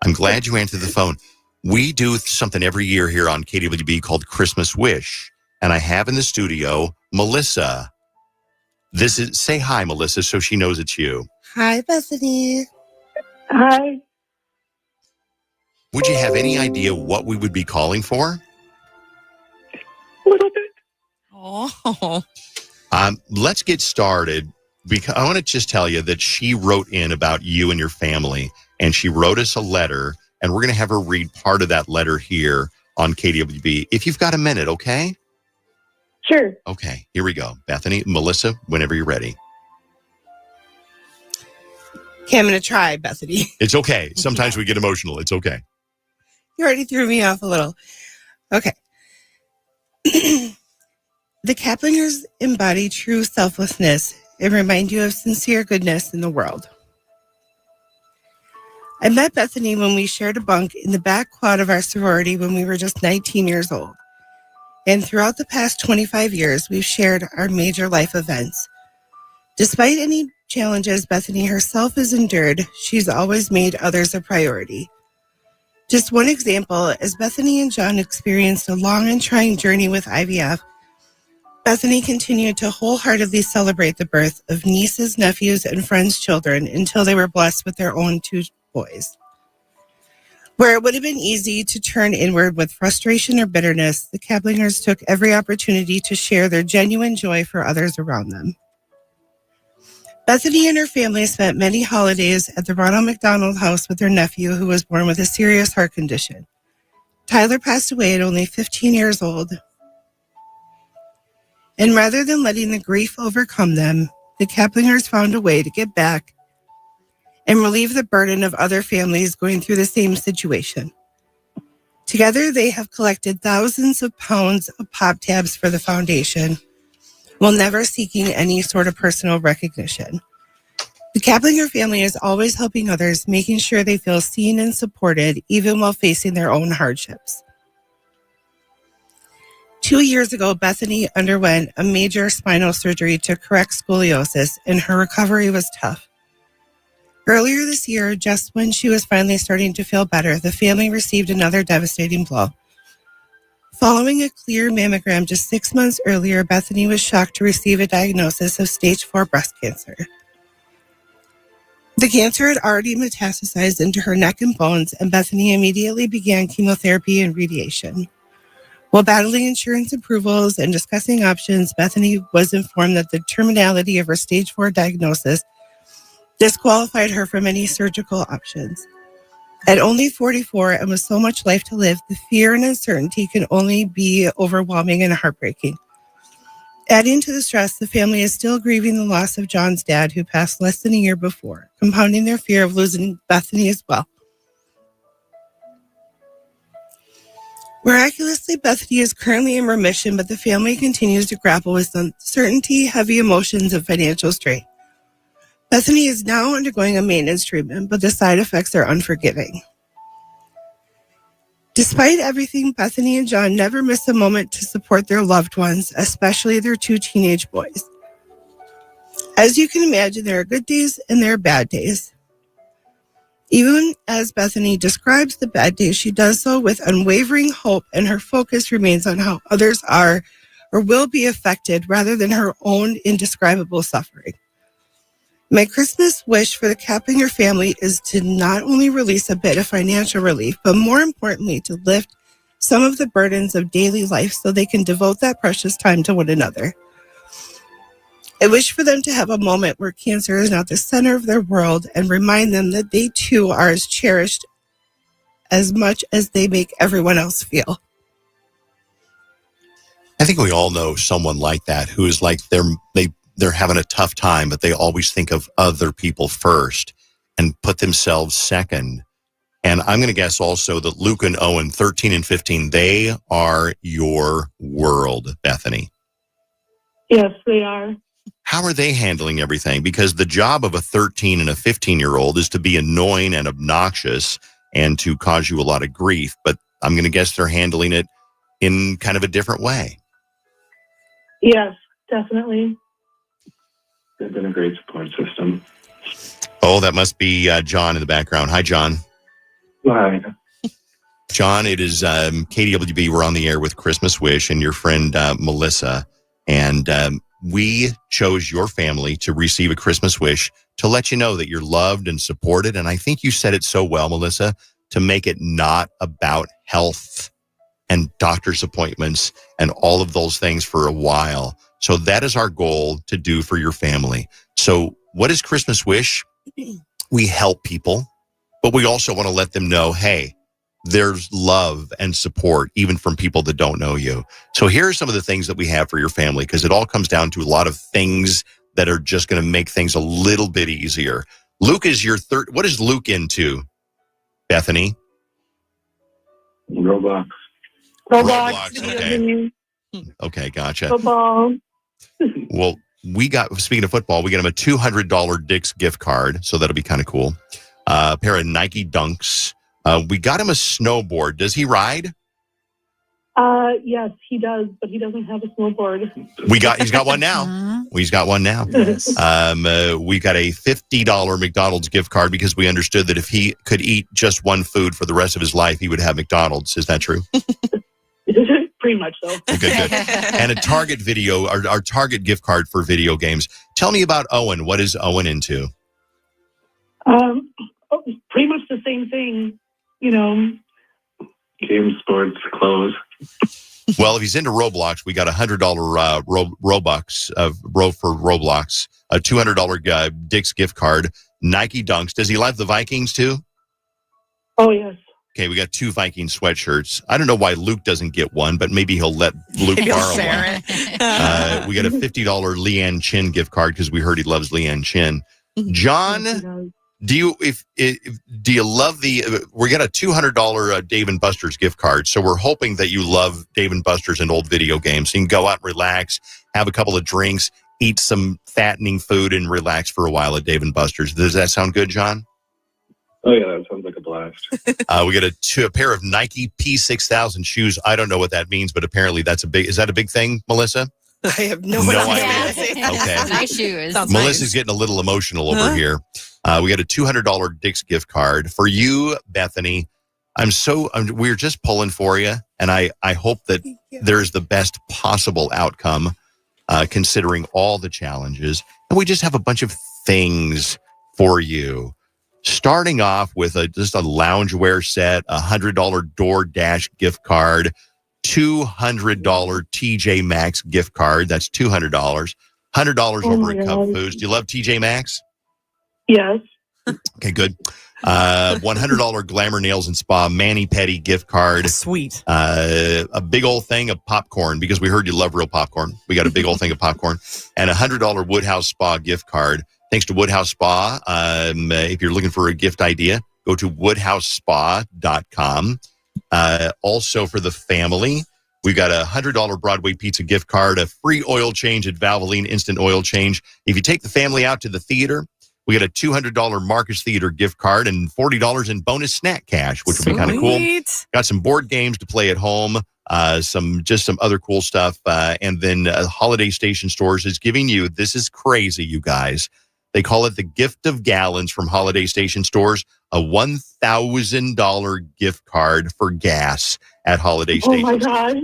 I'm glad you answered the phone. We do something every year here on KDWB called Christmas Wish. And I have in the studio Melissa. Say hi, Melissa, so she knows it's you. Hi, Bethany. Hi. Would you have any idea what we would be calling for? A little bit. Oh. Let's get started. Because I want to just tell you that she wrote in about you and your family, and she wrote us a letter, and we're going to have her read part of that letter here on KDWB. If you've got a minute, okay? Sure. Okay, here we go. Bethany, Melissa, whenever you're ready. Okay, I'm going to try, Bethany. It's okay. Sometimes we get emotional. It's okay. You already threw me off a little. Okay. The Kaplingers embody true selflessness and remind you of sincere goodness in the world. I met Bethany when we shared a bunk in the back quad of our sorority when we were just 19 years old. And throughout the past 25 years, we've shared our major life events. Despite any challenges Bethany herself has endured, she's always made others a priority. Just one example, as Bethany and John experienced a long and trying journey with IVF, Bethany continued to wholeheartedly celebrate the birth of nieces, nephews, and friends' children until they were blessed with their own 2 boys. Where it would have been easy to turn inward with frustration or bitterness, the Kaplingers took every opportunity to share their genuine joy for others around them. Bethany and her family spent many holidays at the Ronald McDonald House with their nephew, who was born with a serious heart condition. Tyler passed away at only 15 years old. And rather than letting the grief overcome them, the Kaplingers found a way to get back and relieve the burden of other families going through the same situation. Together, they have collected thousands of pounds of pop tabs for the foundation, while never seeking any sort of personal recognition. The Kaplinger family is always helping others, making sure they feel seen and supported, even while facing their own hardships. 2 years ago, Bethany underwent a major spinal surgery to correct scoliosis, and her recovery was tough. Earlier this year, just when she was finally starting to feel better, the family received another devastating blow. Following a clear mammogram just 6 months earlier, Bethany was shocked to receive a diagnosis of stage 4 breast cancer. The cancer had already metastasized into her neck and bones, and Bethany immediately began chemotherapy and radiation. While battling insurance approvals and discussing options, Bethany was informed that the terminality of her stage 4 diagnosis disqualified her from any surgical options. At only 44 and with so much life to live, the fear and uncertainty can only be overwhelming and heartbreaking. Adding to the stress, the family is still grieving the loss of John's dad, who passed less than a year before, compounding their fear of losing Bethany as well. Miraculously, Bethany is currently in remission, but the family continues to grapple with uncertainty, heavy emotions, and financial strain. Bethany is now undergoing a maintenance treatment, but the side effects are unforgiving. Despite everything, Bethany and John never miss a moment to support their loved ones, especially their 2 teenage boys. As you can imagine, there are good days and there are bad days. Even as Bethany describes the bad days, she does so with unwavering hope, and her focus remains on how others are or will be affected rather than her own indescribable suffering. My Christmas wish for the Kaplinger family is to not only release a bit of financial relief, but more importantly, to lift some of the burdens of daily life so they can devote that precious time to one another. I wish for them to have a moment where cancer is not the center of their world and remind them that they too are as cherished as much as they make everyone else feel. I think we all know someone like that who is like they're having a tough time, but they always think of other people first and put themselves second. And I'm going to guess also that Luke and Owen, 13 and 15, they are your world, Bethany. Yes, they are. How are they handling everything? Because the job of a 13 and a 15-year-old is to be annoying and obnoxious and to cause you a lot of grief. But I'm going to guess they're handling it in kind of a different way. Yes, definitely. They've been a great support system. Oh, that must be John in the background. Hi, John. Hi. John, it is KDWB. We're on the air with Christmas Wish and your friend Melissa. And we chose your family to receive a Christmas wish to let you know that you're loved and supported. And I think you said it so well, Melissa, to make it not about health and doctor's appointments and all of those things for a while. So that is our goal to do for your family. So what is Christmas Wish? We help people, but we also want to let them know, hey, there's love and support, even from people that don't know you. So here are some of the things that we have for your family, because it all comes down to a lot of things that are just going to make things a little bit easier. Luke is your third. What is Luke into, Bethany? Roblox. Okay. Okay, gotcha. Football. Well, speaking of football, we get him a $200 Dick's gift card, so that'll be kind of cool. A pair of Nike Dunks. We got him a snowboard. Does he ride? Yes, he does, but he doesn't have a snowboard. He's got one now. He's got one now. Yes. We got a $50 McDonald's gift card because we understood that if he could eat just one food for the rest of his life, he would have McDonald's. Is that true? Pretty much so. Okay, good. And a Target our Target gift card for video games. Tell me about Owen. What is Owen into? Pretty much the same thing, Game, sports, clothes. Well, if he's into Roblox, we got a $100 Robux for Roblox, a $200 Dick's gift card, Nike Dunks. Does he like the Vikings too? Oh, yes. Okay, we got 2 Viking sweatshirts. I don't know why Luke doesn't get one, but maybe he'll let Luke borrow one. We got a $50 Leanne Chin gift card because we heard he loves Leanne Chin. John, do you love we got a $200 Dave & Buster's gift card, so we're hoping that you love Dave & Buster's and old video games. So you can go out and relax, have a couple of drinks, eat some fattening food, and relax for a while at Dave & Buster's. Does that sound good, John? Oh, yeah, that sounds like a blast. We got a pair of Nike P6000 shoes. I don't know what that means, but apparently is that a big thing, Melissa? I have no idea. Okay. Nice shoes. Melissa's getting a little emotional over here. We got a $200 Dick's gift card for you, Bethany. We're just pulling for you, and I hope that there's the best possible outcome, considering all the challenges. And we just have a bunch of things for you. Starting off with just a loungewear set, a $100 DoorDash gift card, $200 TJ Maxx gift card. That's $200. $100 over at Cub Foods. Do you love TJ Maxx? Yes. Okay, good. $100 Glamour Nails and Spa mani-pedi gift card. Sweet. A big old thing of popcorn because we heard you love real popcorn. We got a big old thing of popcorn and a $100 Woodhouse Spa gift card. Thanks to Woodhouse Spa. If you're looking for a gift idea, go to woodhousespa.com. Also for the family, we've got a $100 Broadway Pizza gift card, a free oil change at Valvoline Instant Oil Change. If you take the family out to the theater, We got a $200 Marcus Theater gift card and $40 in bonus snack cash, which would be kind of cool. Got some board games to play at home, some other cool stuff. And then Holiday Station Stores is giving you, this is crazy, you guys. They call it the gift of gallons from Holiday Station Stores, a $1,000 gift card for gas at Holiday Station. Oh, my God.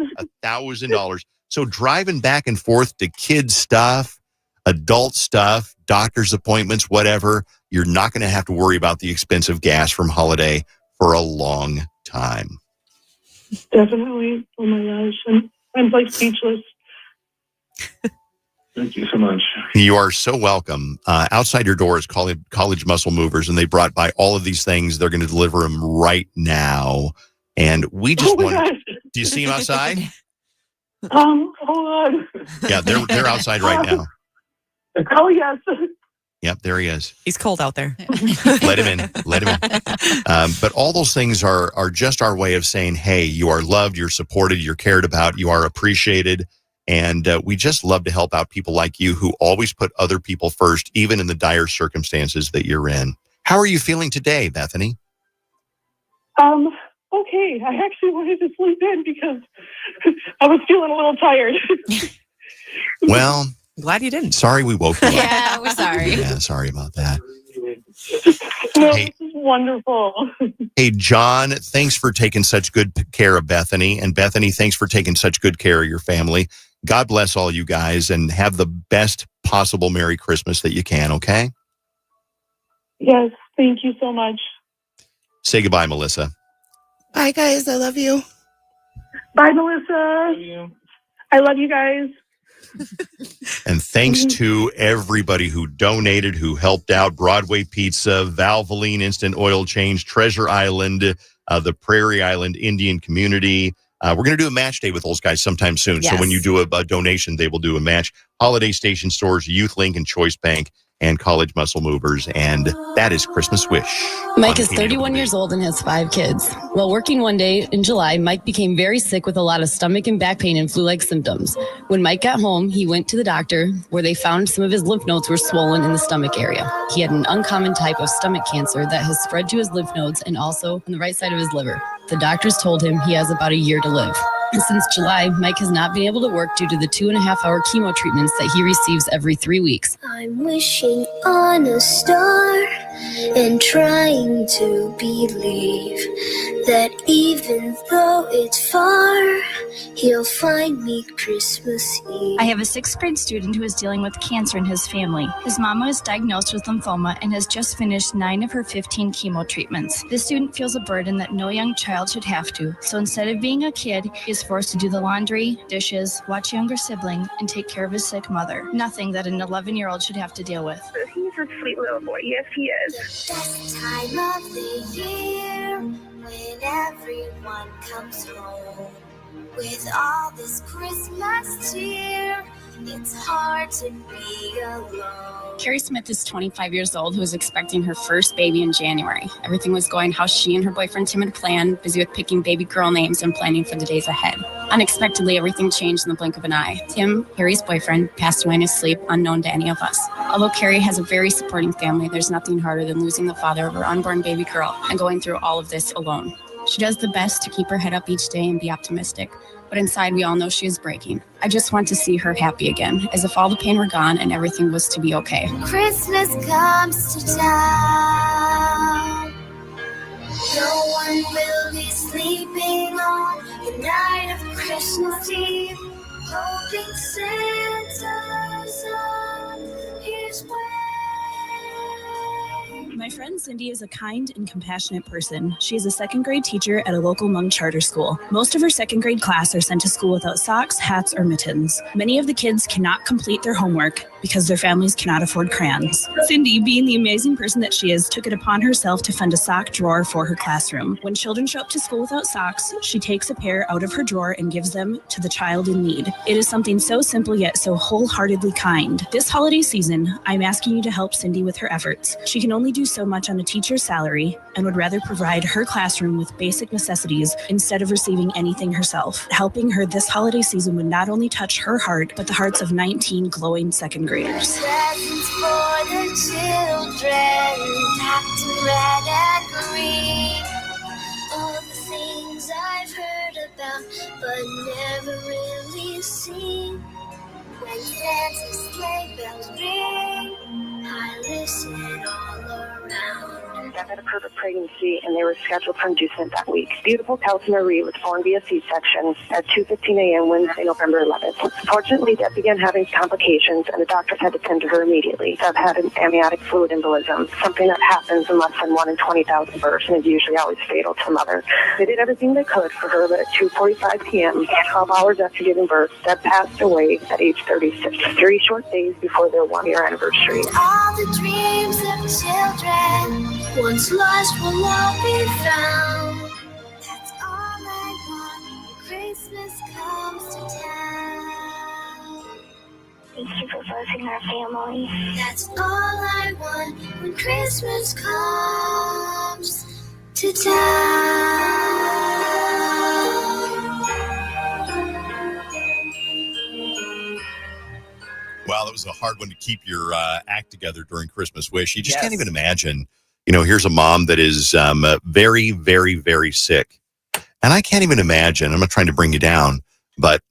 $1,000. So driving back and forth to kids' stuff, adult stuff, doctor's appointments, whatever, you're not going to have to worry about the expensive gas from Holiday for a long time. Definitely. Oh, my gosh. I'm like speechless. Thank you so much. You are so welcome. Outside your door is College Muscle Movers, and they brought by all of these things. They're going to deliver them right now. And we just want. Do you see them outside? Hold on. Yeah, they're outside right now. Oh, yes. Yep, there he is. He's cold out there. Let him in. But all those things are just our way of saying, hey, you are loved, you're supported, you're cared about, you are appreciated. And we just love to help out people like you who always put other people first, even in the dire circumstances that you're in. How are you feeling today, Bethany? Okay. I actually wanted to sleep in because I was feeling a little tired. Well, glad you didn't. Sorry we woke you up. Yeah, we're sorry. Yeah, sorry about that. No, Hey. this is wonderful. Hey, John, thanks for taking such good care of Bethany. And Bethany, thanks for taking such good care of your family. God bless all you guys and have the best possible Merry Christmas that you can, okay? Yes, thank you so much. Say goodbye, Melissa. Bye, guys. I love you. Bye, Melissa. I love you guys. And thanks to everybody who donated, who helped out, Broadway Pizza, Valvoline Instant Oil Change, Treasure Island, the Prairie Island Indian Community. We're going to do a match day with those guys sometime soon. Yes. So when you do a donation, they will do a match. Holiday Station Stores, Youth Link and Choice Bank, and College Muscle Movers. And that is Christmas Wish. Mike is 31 years old and has 5 kids. While working one day in July, Mike became very sick with a lot of stomach and back pain and flu-like symptoms. When Mike got home, he went to the doctor where they found some of his lymph nodes were swollen in the stomach area. He had an uncommon type of stomach cancer that has spread to his lymph nodes and also on the right side of his liver. The doctors told him he has about a year to live. And since July, Mike has not been able to work due to the 2.5-hour chemo treatments that he receives every 3 weeks. I'm wishing on a star and trying to believe that even though it's far, he'll find me Christmas Eve. I have a 6th grade student who is dealing with cancer in his family. His mama was diagnosed with lymphoma and has just finished 9 of her 15 chemo treatments. This student feels a burden that no young child should have to. So instead of being a kid, he is forced to do the laundry, dishes, watch younger sibling, and take care of his sick mother. Nothing that an 11-year-old should have to deal with. He's a sweet little boy. Yes, he is. Best time of the year when everyone comes home. With all this Christmas cheer, it's hard to be alone. Carrie Smith is 25 years old, who is expecting her first baby in January. Everything was going how she and her boyfriend Tim had planned, busy with picking baby girl names and planning for the days ahead. Unexpectedly, everything changed in the blink of an eye. Tim, Carrie's boyfriend, passed away in his sleep, unknown to any of us. Although Carrie has a very supporting family, there's nothing harder than losing the father of her unborn baby girl and going through all of this alone. She does the best to keep her head up each day and be optimistic. But inside, we all know she is breaking. I just want to see her happy again, as if all the pain were gone and everything was to be okay. Christmas comes to town. No one will be sleeping on the night of Christmas Eve, hoping Santa's on his way. My friend Cindy is a kind and compassionate person. She is a 2nd grade teacher at a local Hmong charter school. Most of her 2nd grade class are sent to school without socks, hats, or mittens. Many of the kids cannot complete their homework because their families cannot afford crayons. Cindy, being the amazing person that she is, took it upon herself to fund a sock drawer for her classroom. When children show up to school without socks, she takes a pair out of her drawer and gives them to the child in need. It is something so simple yet so wholeheartedly kind. This holiday season, I'm asking you to help Cindy with her efforts. She can only do so much much on a teacher's salary and would rather provide her classroom with basic necessities instead of receiving anything herself. Helping her this holiday season would not only touch her heart, but the hearts of 19 glowing second graders. Presents for the children, packed in red and green. All the things I've heard about, but never really seen. When Santa's sleigh bells ring, I listen all around. I've had a perfect pregnancy, and they were scheduled for inducement that week. Beautiful Kelsey Marie was born via C-section at 2:15 a.m. Wednesday, November 11th. Fortunately, Deb began having complications, and the doctors had to tend to her immediately. Deb had an amniotic fluid embolism, something that happens in less than 1 in 20,000 births, and is usually always fatal to mother. They did everything they could for her, but at 2:45 p.m., 12 hours after giving birth, Deb passed away at age 36, 3 short days before their 1-year anniversary. All the dreams of children, once lost will all be found. That's all I want when Christmas comes to town. Thank you for blessing our family. That's all I want when Christmas comes to town. Wow, that was a hard one to keep your act together during Christmas Wish. You just Yes. can't even imagine. Here's a mom that is very, very, very sick. And I can't even imagine. I'm not trying to bring you down, but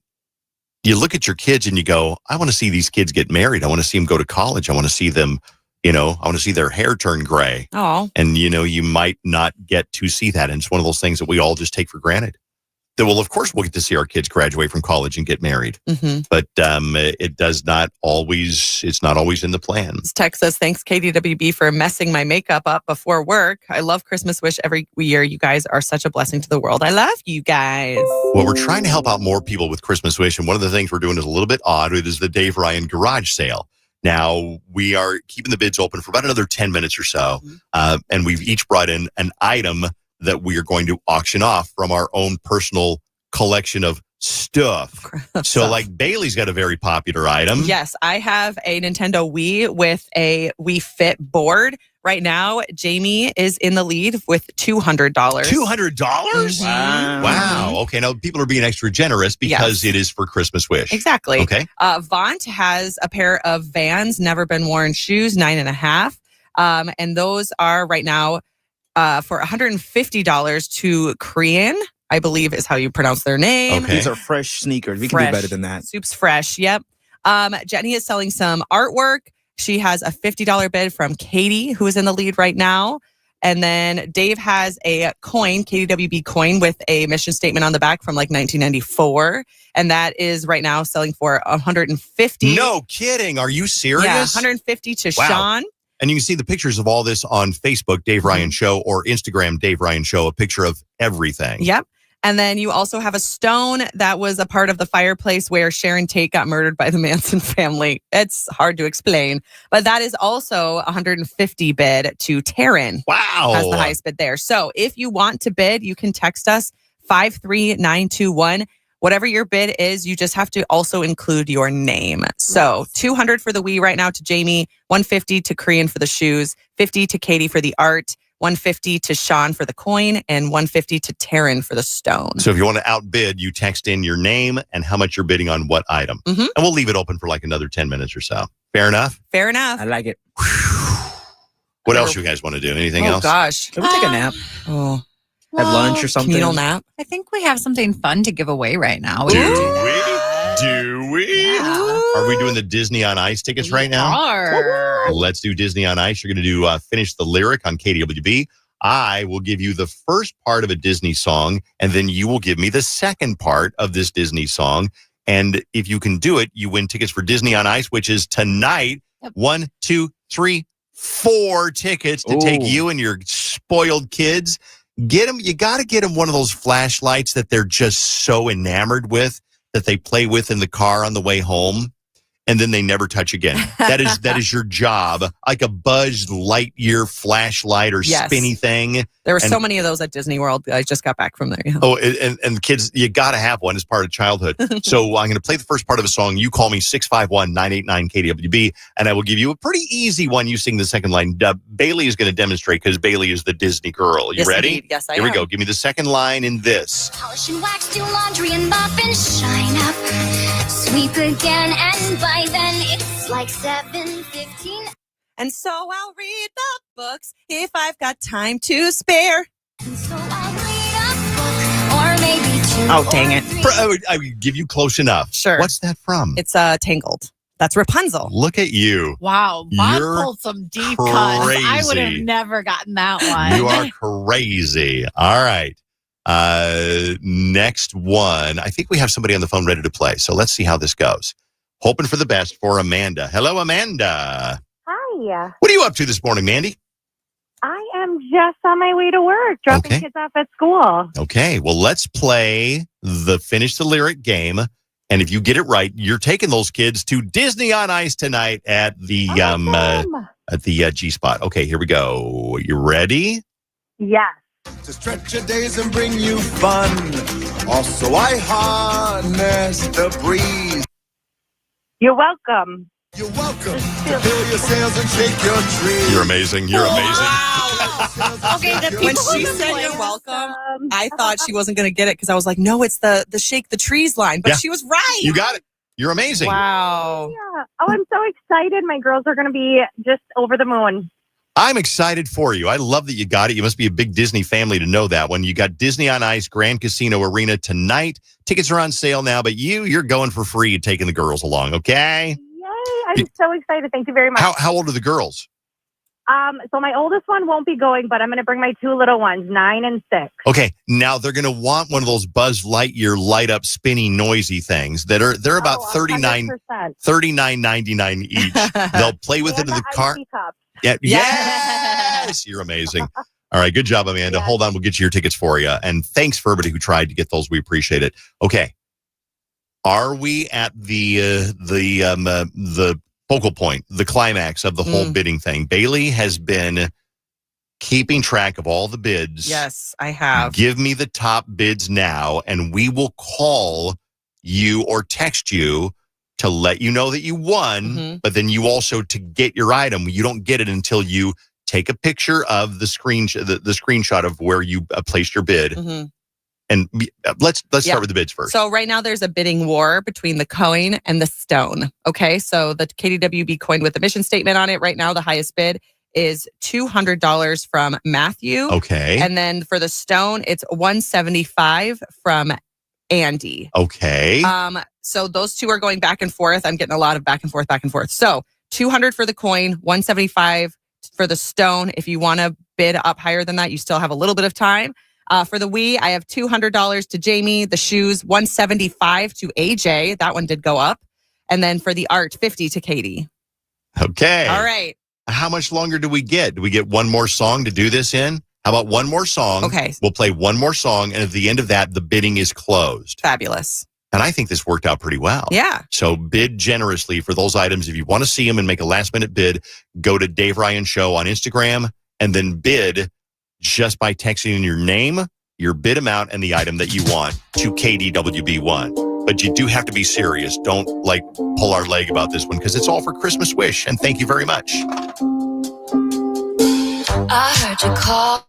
you look at your kids and you go, I want to see these kids get married. I want to see them go to college. I want to see them, I want to see their hair turn gray. Oh. And, you might not get to see that. And it's one of those things that we all just take for granted. That, well, of course, we'll get to see our kids graduate from college and get married. Mm-hmm. But it's not always in the plans. Text says, thanks KDWB for messing my makeup up before work. I love Christmas Wish every year. You guys are such a blessing to the world. I love you guys. Well, we're trying to help out more people with Christmas Wish. And one of the things we're doing is a little bit odd. It is the Dave Ryan Garage Sale. Now, we are keeping the bids open for about another 10 minutes or so. And we've each brought in an item that we are going to auction off from our own personal collection of stuff. So, like, Bailey's got a very popular item. Yes, I have a Nintendo Wii with a Wii Fit board. Right now, Jamie is in the lead with $200. $200? Wow. Okay, now people are being extra generous because it is for Christmas Wish. Exactly. Okay. Vaunt has a pair of Vans, never been worn shoes, 9.5. And those are right now for $150 to Korean, I believe is how you pronounce their name. Okay. These are fresh sneakers. We can do better than that. Soup's fresh. Yep. Jenny is selling some artwork. She has a $50 bid from Katie, who is in the lead right now. And then Dave has a coin, KDWB coin, with a mission statement on the back from like 1994. And that is right now selling for $150. No kidding. Are you serious? Yeah, $150 to Wow. Sean. And you can see the pictures of all this on Facebook, Dave Ryan Show, or Instagram, Dave Ryan Show, a picture of everything. Yep. And then you also have a stone that was a part of the fireplace where Sharon Tate got murdered by the Manson family. It's hard to explain, but that is also $150 bid to Taryn. Wow. Has the highest bid there. So if you want to bid, you can text us 53921. Whatever your bid is, you just have to also include your name. So $200 for the Wii right now to Jamie, $150 to Korean for the shoes, $50 to Katie for the art, $150 to Sean for the coin, and $150 to Taryn for the stone. So if you want to outbid, you text in your name and how much you're bidding on what item. Mm-hmm. And we'll leave it open for like another 10 minutes or so. Fair enough? Fair enough. I like it. What else you guys want to do? Anything else? Oh, gosh. Can we take a nap? Oh. Have lunch or something? Communal nap? I think we have something fun to give away right now. Do we? Are we doing the Disney on Ice tickets right now? Let's do Disney on Ice. You're going to do Finish the Lyric on KDWB. I will give you the first part of a Disney song, and then you will give me the second part of this Disney song. And if you can do it, you win tickets for Disney on Ice, which is tonight. 1, 2, 3, 4 tickets to take you and your spoiled kids. Get them. You got to get them one of those flashlights that they're just so enamored with that they play with in the car on the way home. and then they never touch again. That is your job, like a Buzz Lightyear flashlight or spinny thing. There were so many of those at Disney World. I just got back from there. Yeah. Oh, and kids, you got to have one as part of childhood. So I'm going to play the first part of a song. You call me 651-989-KDWB, and I will give you a pretty easy one. You sing the second line. Bailey is going to demonstrate because Bailey is the Disney girl. You ready? Indeed. Yes, I am. Here we go. am. Give me the second line in this. Polish and wax, do laundry and mop and shine up. Sweep again, and by then it's like 7:15. And so I'll read the books if I've got time to spare. And so I'll read a book, or maybe two. Oh, dang it. I would give you close enough. Sure. What's that from? It's Tangled. That's Rapunzel. Look at you. Wow, Bob You're pulled some deep cuts. I would have crazy. never gotten that one. You are crazy. All right. Next one. I think we have somebody on the phone ready to play. So let's see how this goes. Hoping for the best for Amanda. Hello, Amanda. Hi. What are you up to this morning, Mandy? I am just on my way to work, dropping kids off at school. Okay. Well, let's play the Finish the Lyric game. And if you get it right, you're taking those kids to Disney on Ice tonight at the G Spot. Okay, here we go. You ready? Yes. To stretch your days and bring you fun. Also, I harness the breeze. You're welcome. You're welcome. To fill your sails and shake your tree. You're amazing. You're amazing. Okay, When she said you're welcome, I thought she wasn't going to get it because I was like, no, it's the shake the trees line. But she was right. You got it. You're amazing. Wow. Yeah. Oh, I'm so excited. My girls are going to be just over the moon. I'm excited for you. I love that you got it. You must be a big Disney family to know that one. You got Disney on Ice, Grand Casino Arena tonight. Tickets are on sale now, but you're going for free and taking the girls along, okay? Yay. I'm so excited. Thank you very much. How old are the girls? So my oldest one won't be going, but I'm going to bring my two little ones, 9 and 6. Okay, now they're going to want one of those Buzz Lightyear light up, spinny, noisy things they're about $39.99 each. They'll play with it in the car. Yeah, yes, you're amazing. All right, good job, Amanda. Hold on, we'll get you your tickets for you. And thanks for everybody who tried to get those. We appreciate it. Okay, are we at the focal point, the climax of the whole bidding thing? Bailey has been keeping track of all the bids. Yes, I have. Give me the top bids now, and we will call you or text you to let you know that you won, but then you also, to get your item, you don't get it until you take a picture of the screenshot of where you placed your bid. And let's start with the bids first. So right now there's a bidding war between the coin and the stone. Okay, so the KDWB coin with the mission statement on it, right now the highest bid is $200 from Matthew. Okay. And then for the stone, it's $175 from Andy. Okay. So those two are going back and forth. I'm getting a lot of back and forth. So $200 for the coin, $175 for the stone. If you want to bid up higher than that, you still have a little bit of time. For the Wii, I have $200 to Jamie. The shoes, $175 to AJ. That one did go up. And then for the art, $50 to Katie. Okay. All right. How much longer do we get? Do we get one more song to do this in? How about one more song? Okay. We'll play one more song, and at the end of that, the bidding is closed. Fabulous. And I think this worked out pretty well. Yeah. So bid generously for those items. If you want to see them and make a last-minute bid, go to Dave Ryan Show on Instagram and then bid just by texting in your name, your bid amount, and the item that you want to KDWB1. But you do have to be serious. Don't pull our leg about this one because it's all for Christmas Wish. And thank you very much. I heard you call.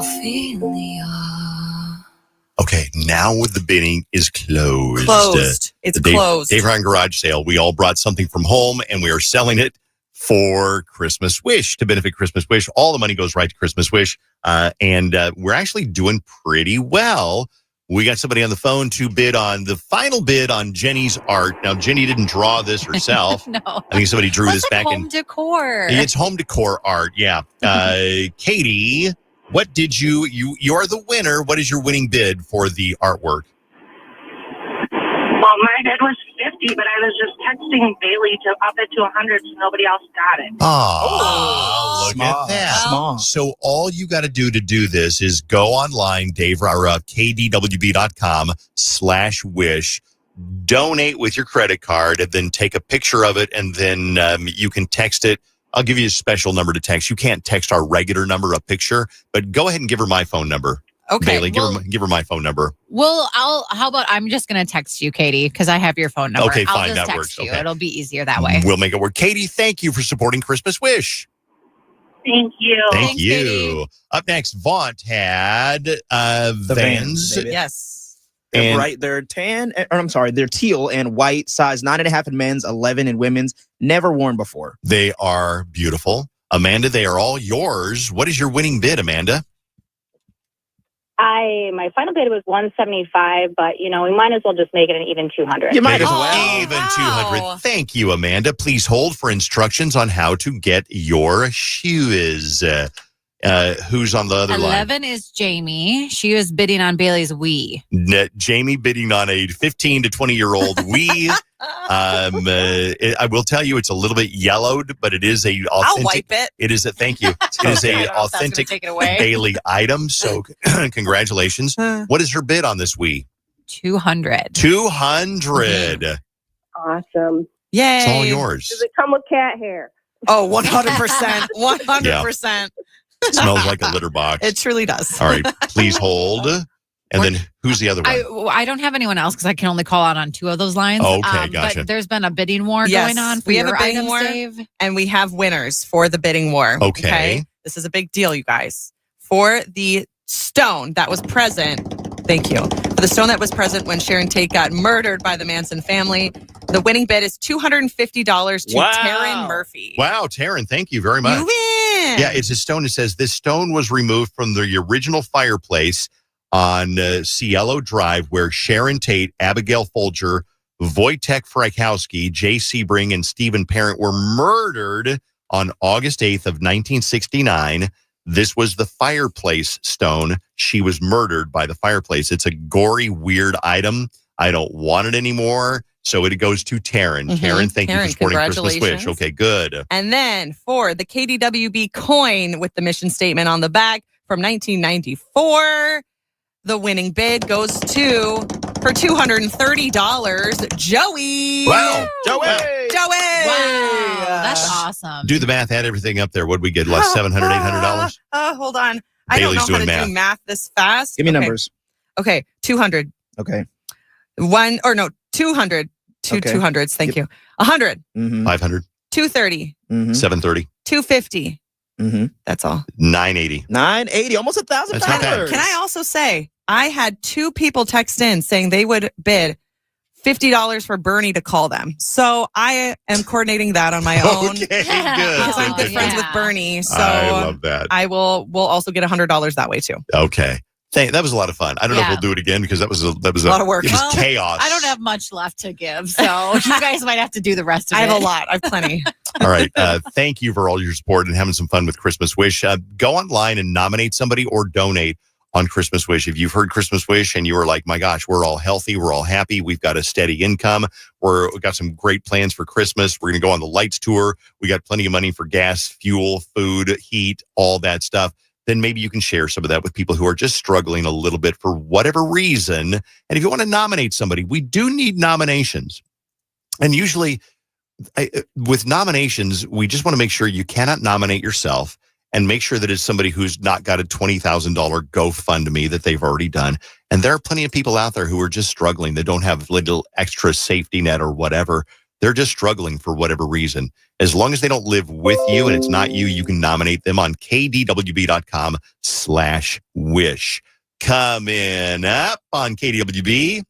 Ophelia. Okay, now the bidding is closed. It's The closed. Dave Ryan Garage Sale. We all brought something from home, and we are selling it for Christmas Wish, to benefit Christmas Wish. All the money goes right to Christmas Wish, and we're actually doing pretty well. We got somebody on the phone to bid on the final bid on Jenny's art. Now, Jenny didn't draw this herself. No. I think somebody drew this back home in. decor. It's home decor art, yeah. Katie, what did you are the winner. What is your winning bid for the artwork? Well, my bid was 50, but I was just texting Bailey to up it to 100 so nobody else got it. Oh, look Smart. at that. Smart. So all you got to do this is go online, KDWB.com/wish, donate with your credit card, and then take a picture of it, and then you can text it. I'll give you a special number to text. You can't text our regular number, a picture, but go ahead and give her my phone number. Okay. Bailey, give her my phone number. Well, how about I'm just going to text you, Katie, because I have your phone number. Okay, I'll fine. just That text works. you. Okay. It'll be easier that way. We'll make it work. Katie, thank you for supporting Christmas Wish. Thank you. Thank you. Katie. Up next, Vaunt had Vans. baby. Yes. They're And- bright. They're they're teal and white, size 9.5 in men's, 11 in women's. Never worn before. They are beautiful. Amanda, they are all yours. What is your winning bid, Amanda? My final bid was 175, but we might as well just make it an even 200. You might as Even well. Even 200. Thank you, Amanda. Please hold for instructions on how to get your shoes. Who's on the other line? 11 is Jamie. She was bidding on Bailey's Wii. Jamie bidding on a 15 to 20-year-old Wii. I will tell you, it's a little bit yellowed, but it is a authentic. I'll wipe it. It is a thank you. It is I a don't know if that's gonna authentic take it away. Bailey item. So, congratulations. What is her bid on this Wii? 200. 200. Awesome. Yay. It's all yours. Does it come with cat hair? Oh, 100%. 100%. Smells like a litter box. It truly does. All right, please hold. And then who's the other one? I don't have anyone else because I can only call out on 2 of those lines. Okay, gotcha. But there's been a bidding war Yes, going on for we have your a bidding items, war. Dave. And we have winners for the bidding war. Okay. This is a big deal, you guys. For the stone that was present, thank you. For the stone that was present when Sharon Tate got murdered by the Manson family, the winning bid is $250 to Wow. Taryn Murphy. Wow, Taryn, thank you very much. You win. Yeah, it's a stone. It says this stone was removed from the original fireplace on Cielo Drive where Sharon Tate, Abigail Folger, Wojtek Frykowski, Jay Sebring, and Stephen Parent were murdered on August 8th of 1969. This was the fireplace stone. She was murdered by the fireplace. It's a gory, weird item. I don't want it anymore. So it goes to Taryn. Taryn, thank you for Taryn, supporting Christmas Wish. congratulations. Okay, good. And then for the KDWB coin with the mission statement on the back from 1994, the winning bid goes to, for $230, Joey. Wow. Joey. Joey. Wow, that's awesome. Do the math, add everything up there. What did we get? Less $700, $800? Hold on. I don't Bailey's know how to doing do math this fast. Give me Okay. numbers. Okay, 200. Okay. 200. Two Okay. 200s. Thank you. 100. 500, 230. 730, 250. Mm-hmm. That's all. 980. 980, almost $1,000. That's not bad. Can I also say, I had 2 people text in saying they would bid $50 for Bernie to call them. So I am coordinating that on my own. Okay, good. Because I'm good friends with Bernie. So I love that. I will also get $100 that way too. Okay. That was a lot of fun. I don't know if Yeah. we'll do it again because that was a lot of work. It was Well, chaos. I don't have much left to give, so you guys might have to do the rest of I it. have a lot. I have plenty. All right. Thank you for all your support and having some fun with Christmas Wish. Go online and nominate somebody or donate on Christmas Wish. If you've heard Christmas Wish and you were like, my gosh, we're all healthy, we're all happy, we've got a steady income, we've got some great plans for Christmas, we're going to go on the lights tour, we got plenty of money for gas, fuel, food, heat, all that stuff, then maybe you can share some of that with people who are just struggling a little bit for whatever reason. And if you want to nominate somebody, we do need nominations. And usually with nominations, we just want to make sure you cannot nominate yourself and make sure that it's somebody who's not got a $20,000 GoFundMe that they've already done. And there are plenty of people out there who are just struggling that don't have little extra safety net or whatever. they're just struggling for whatever reason. As long as they don't live with you and it's not you, you can nominate them on KDWB.com/wish. Coming up on KDWB,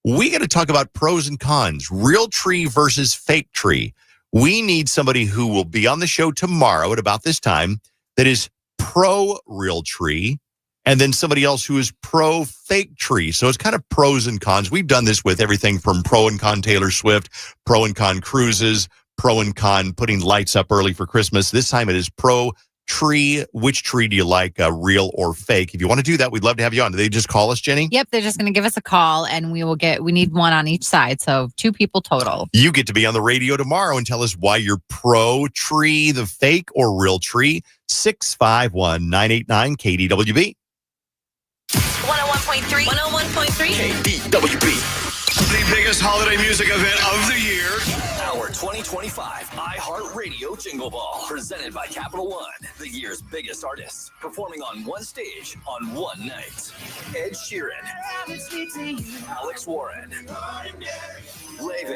we got to talk about pros and cons, real tree versus fake tree. We need somebody who will be on the show tomorrow at about this time that is pro real tree, and then somebody else who is pro fake tree. So it's kind of pros and cons. We've done this with everything from pro and con Taylor Swift, pro and con cruises, pro and con putting lights up early for Christmas. This time it is pro tree. Which tree do you like, real or fake? If you want to do that, we'd love to have you on. Do they just call us, Jenny? Yep, they're just going to give us a call, and we need one on each side, so 2 people total. You get to be on the radio tomorrow and tell us why you're pro tree, the fake or real tree. 651-989 KDWB. 101.3. 101.3. KDWB. The biggest holiday music event of the year. Our 2025 iHeartRadio Jingle Ball. Presented by Capital One. The year's biggest artists. Performing on one stage on one night. Ed Sheeran. Alex Warren. Leve.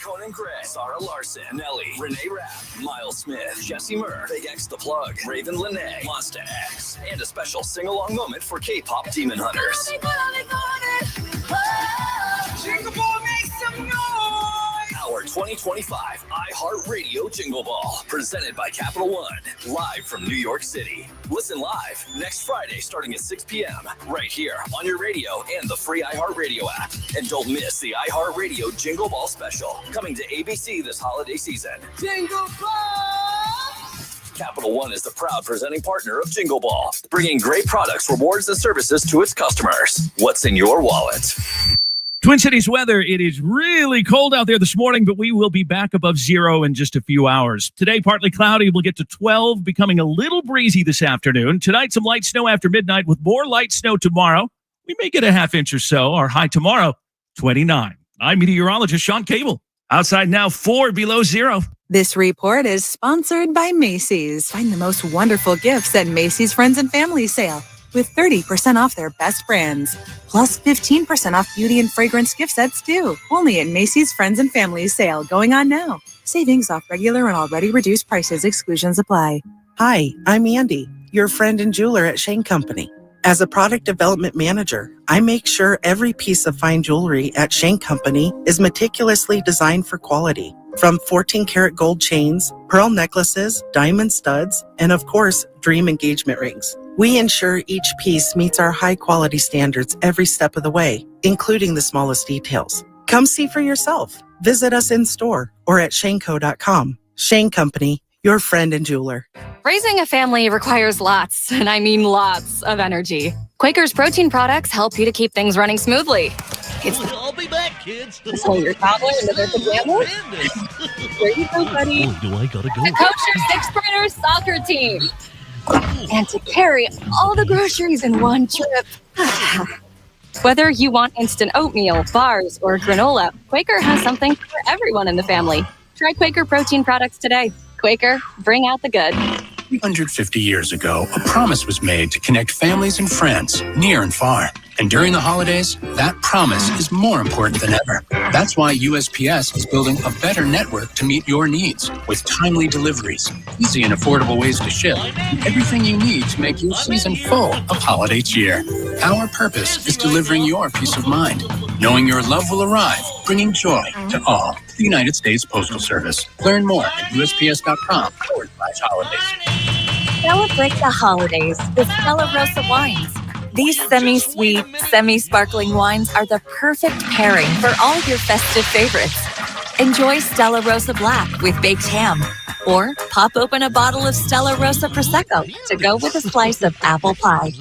Conan Gray. Sarah Larson. Nelly. Renee Rapp. Miles Smith. Jesse Murr. Big X The Plug. Raven Lene. Monsta X. And a special sing-along moment for K-pop Demon Hunters. Jingle Ball, make some noise! Our 2025 iHeartRadio Jingle Ball. Presented by Capital One. Live from New York City. Listen live next Friday starting at 6 p.m. Right here on your radio and the free iHeartRadio app. And don't miss the iHeartRadio Jingle Ball special. Coming to ABC this holiday season. Jingle Ball! Capital One is the proud presenting partner of Jingle Ball. Bringing great products, rewards, and services to its customers. What's in your wallet? Twin Cities weather, it is really cold out there this morning, but we will be back above 0 in just a few hours. Today, partly cloudy. We'll get to 12, becoming a little breezy this afternoon. Tonight, some light snow after midnight with more light snow tomorrow. We may get a half inch or so. Our high tomorrow, 29. I'm meteorologist Sean Cable. Outside now, 4 below 0. This report is sponsored by Macy's. Find the most wonderful gifts at Macy's Friends and Family Sale with 30% off their best brands, plus 15% off beauty and fragrance gift sets too. Only at Macy's Friends and Family Sale going on now. Savings off regular and already reduced prices. Exclusions apply. Hi, I'm Andy, your friend and jeweler at Shane Company. As a product development manager, I make sure every piece of fine jewelry at Shane Company is meticulously designed for quality. From 14-karat gold chains, pearl necklaces, diamond studs, and of course, dream engagement rings. We ensure each piece meets our high-quality standards every step of the way, including the smallest details. Come see for yourself. Visit us in store or at shaneco.com. Shane Company, your friend and jeweler. Raising a family requires lots, and I mean lots, of energy. Quaker's protein products help you to keep things running smoothly. I'll be back, kids. So your toddler into their pajamas? There you go, buddy. Oh, do I gotta go? To coach your sixth graders soccer team. And to carry all the groceries in one trip. Whether you want instant oatmeal, bars, or granola, Quaker has something for everyone in the family. Try Quaker protein products today. Quaker, bring out the good. 350 years ago, a promise was made to connect families and friends near and far. And during the holidays, that promise is more important than ever. That's why USPS is building a better network to meet your needs with timely deliveries, easy and affordable ways to ship, and everything you need to make your season full of holiday cheer. Our purpose is delivering your peace of mind, knowing your love will arrive, bringing joy to all. The United States Postal Service. Learn more at USPS.com/holidays. Celebrate the holidays with Stella Rosa wines. These semi-sweet, semi-sparkling wines are the perfect pairing for all your festive favorites. Enjoy Stella Rosa Black with baked ham, or pop open a bottle of Stella Rosa Prosecco to go with a slice of apple pie.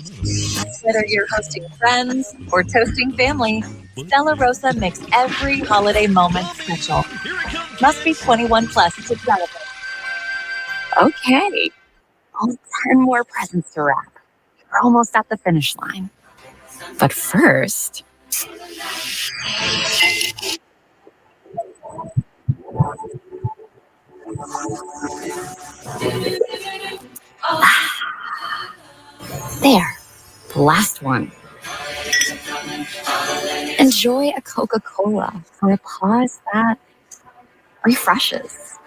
Whether you're hosting friends or toasting family, Stella Rosa makes every holiday moment special. Must be 21 plus to celebrate. Okay, 10 more presents to wrap. We're almost at the finish line. But first... There, the last one. Enjoy a Coca-Cola for a pause that refreshes.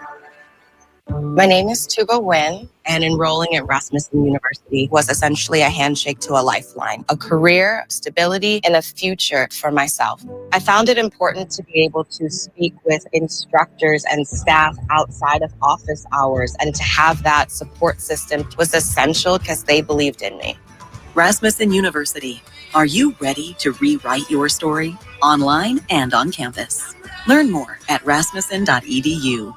My name is Tuba Nguyen, and enrolling at Rasmussen University was essentially a handshake to a lifeline, a career, stability, and a future for myself. I found it important to be able to speak with instructors and staff outside of office hours, and to have that support system was essential because they believed in me. Rasmussen University. Are you ready to rewrite your story? Online and on campus. Learn more at rasmussen.edu.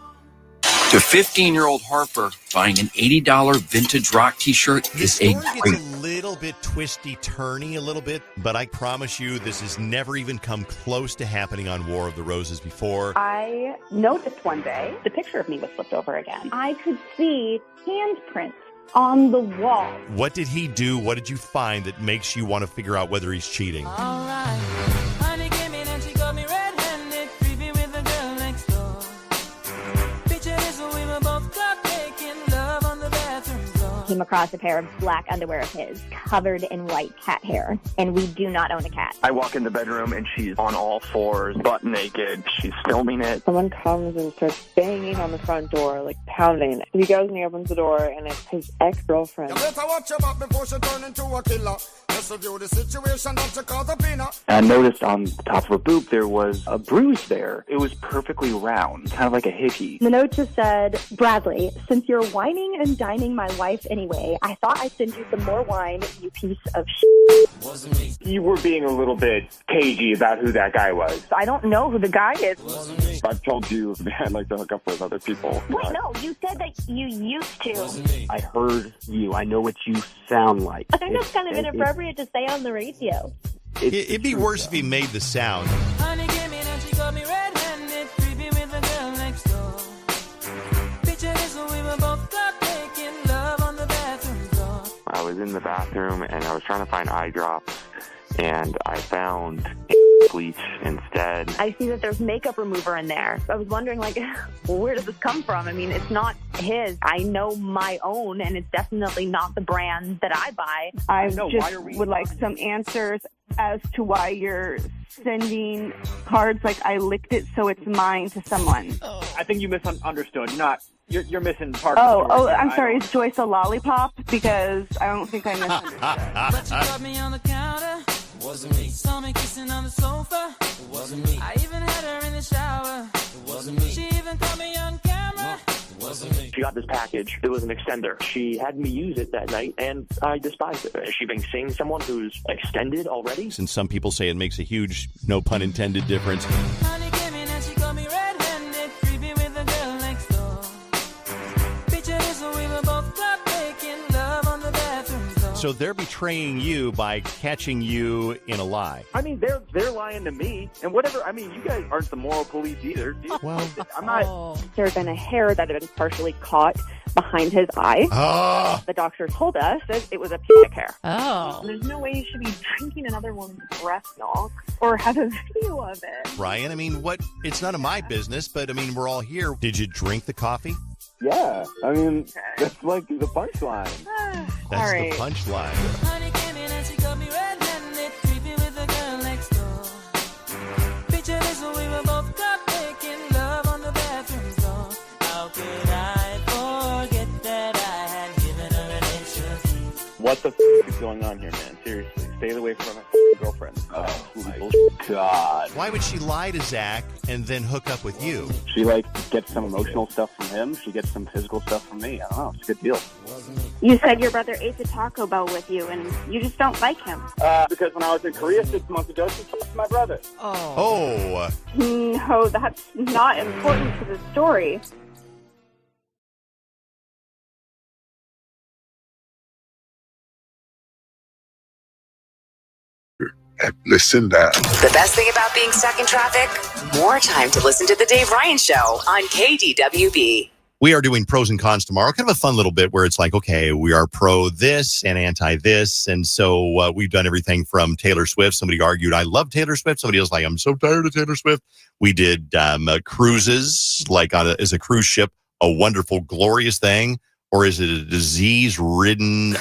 To 15-year-old Harper, buying an $80 vintage rock t-shirt is a It's great... a little bit twisty-turny a little bit, but I promise you this has never even come close to happening on War of the Roses before. I noticed one day the picture of me was flipped over again. I could see handprints on the wall. What did he do? What did you find that makes you want to figure out whether he's cheating? Honey came in and she got me red-handed, creepy with the girl next door. Picture this, we were both caught making love on the bathroom floor. Came across a pair of black underwear of his covered in white cat hair, and we do not own a cat. I walk in the bedroom and she's on all fours, butt naked. She's filming it. Someone comes and starts banging on the front door, like pounding it. He goes and he opens the door, and it's his ex-girlfriend. You better watch your back before she turn into a killer. Let's review the situation that you call the peanut. I noticed on the top of her boob there was a bruise there. It was perfectly round, kind of like a hickey. The note just said, Bradley, since you're whining and dining my wife anyway, I thought I'd send you some more wine, you piece of shit. Wasn't me. You were being a little bit cagey about who that guy was. I don't know who the guy is. I've told you that I'd like to hook up with other people. Wait, no, you said that you used to. I heard you. I know what you sound like. I think that's kind of inappropriate to say on the radio. It'd be worse if he made the sound. Honey came in and she got me red-handed, creepy with the girl next door. Picture this, we were both caught making love on the bathroom floor. I was in the bathroom and I was trying to find eye drops, and I found bleach instead. I see that there's makeup remover in there. I was wondering, like, well, where does this come from? I mean, it's not his. I know my own, and it's definitely not the brand that I buy. I just would like some answers as to why you're sending cards like I licked it so it's mine to someone. I think you misunderstood. You're missing part of the story. Oh, I'm sorry. Is Joyce a lollipop? Because I don't think I misunderstood. But she got me on the counter. It wasn't me. Saw me kissing on the sofa. It wasn't me. I even had her in the shower. It wasn't me. She even caught me on camera. It wasn't me. She got this package. It was an extender. She had me use it that night, and I despised it. Is she being seeing someone who's extended already? Since some people say it makes a huge, no pun intended, difference. Honey came in and she got me red-handed, creepy with the girl next door. Picture this, we were both caught making love on the bathroom floor. So they're betraying you by catching you in a lie. I mean, they're lying to me, and whatever. I mean, you guys aren't the moral police either. Well, I'm not. There's been a hair that had been partially caught behind his eye. Oh. The doctor told us that it was a pubic hair. Oh. There's no way you should be drinking another woman's breast milk or have a video of it. Brian, I mean, what? It's none of my business, but I mean, we're all here. Did you drink the coffee? Yeah, I mean, that's like the punchline. That's right. the punchline. Honey came in and she got me red-handed, creepy with the girl next door. Picture this, we were both caught making love on the bathroom floor. How could I forget that I had given her an inch of heat? What the is going on here, man? Seriously, stay away from my girlfriend. Oh my God. Why would she lie to Zach and then hook up with you? She gets some emotional stuff from him. She gets some physical stuff from me. I don't know. It's a good deal. You said your brother ate the Taco Bell with you, and you just don't like him. Because when I was in Korea 6 months ago, she fucked my brother. Oh. No, that's not important to the story. Listen down. The best thing about being stuck in traffic? More time to listen to The Dave Ryan Show on KDWB. We are doing pros and cons tomorrow. Kind of a fun little bit where it's like, okay, we are pro this and anti this. And so we've done everything from Taylor Swift. Somebody argued, I love Taylor Swift. Somebody else like, I'm so tired of Taylor Swift. We did cruises, like as a cruise ship, a wonderful, glorious thing. or is it a disease-ridden,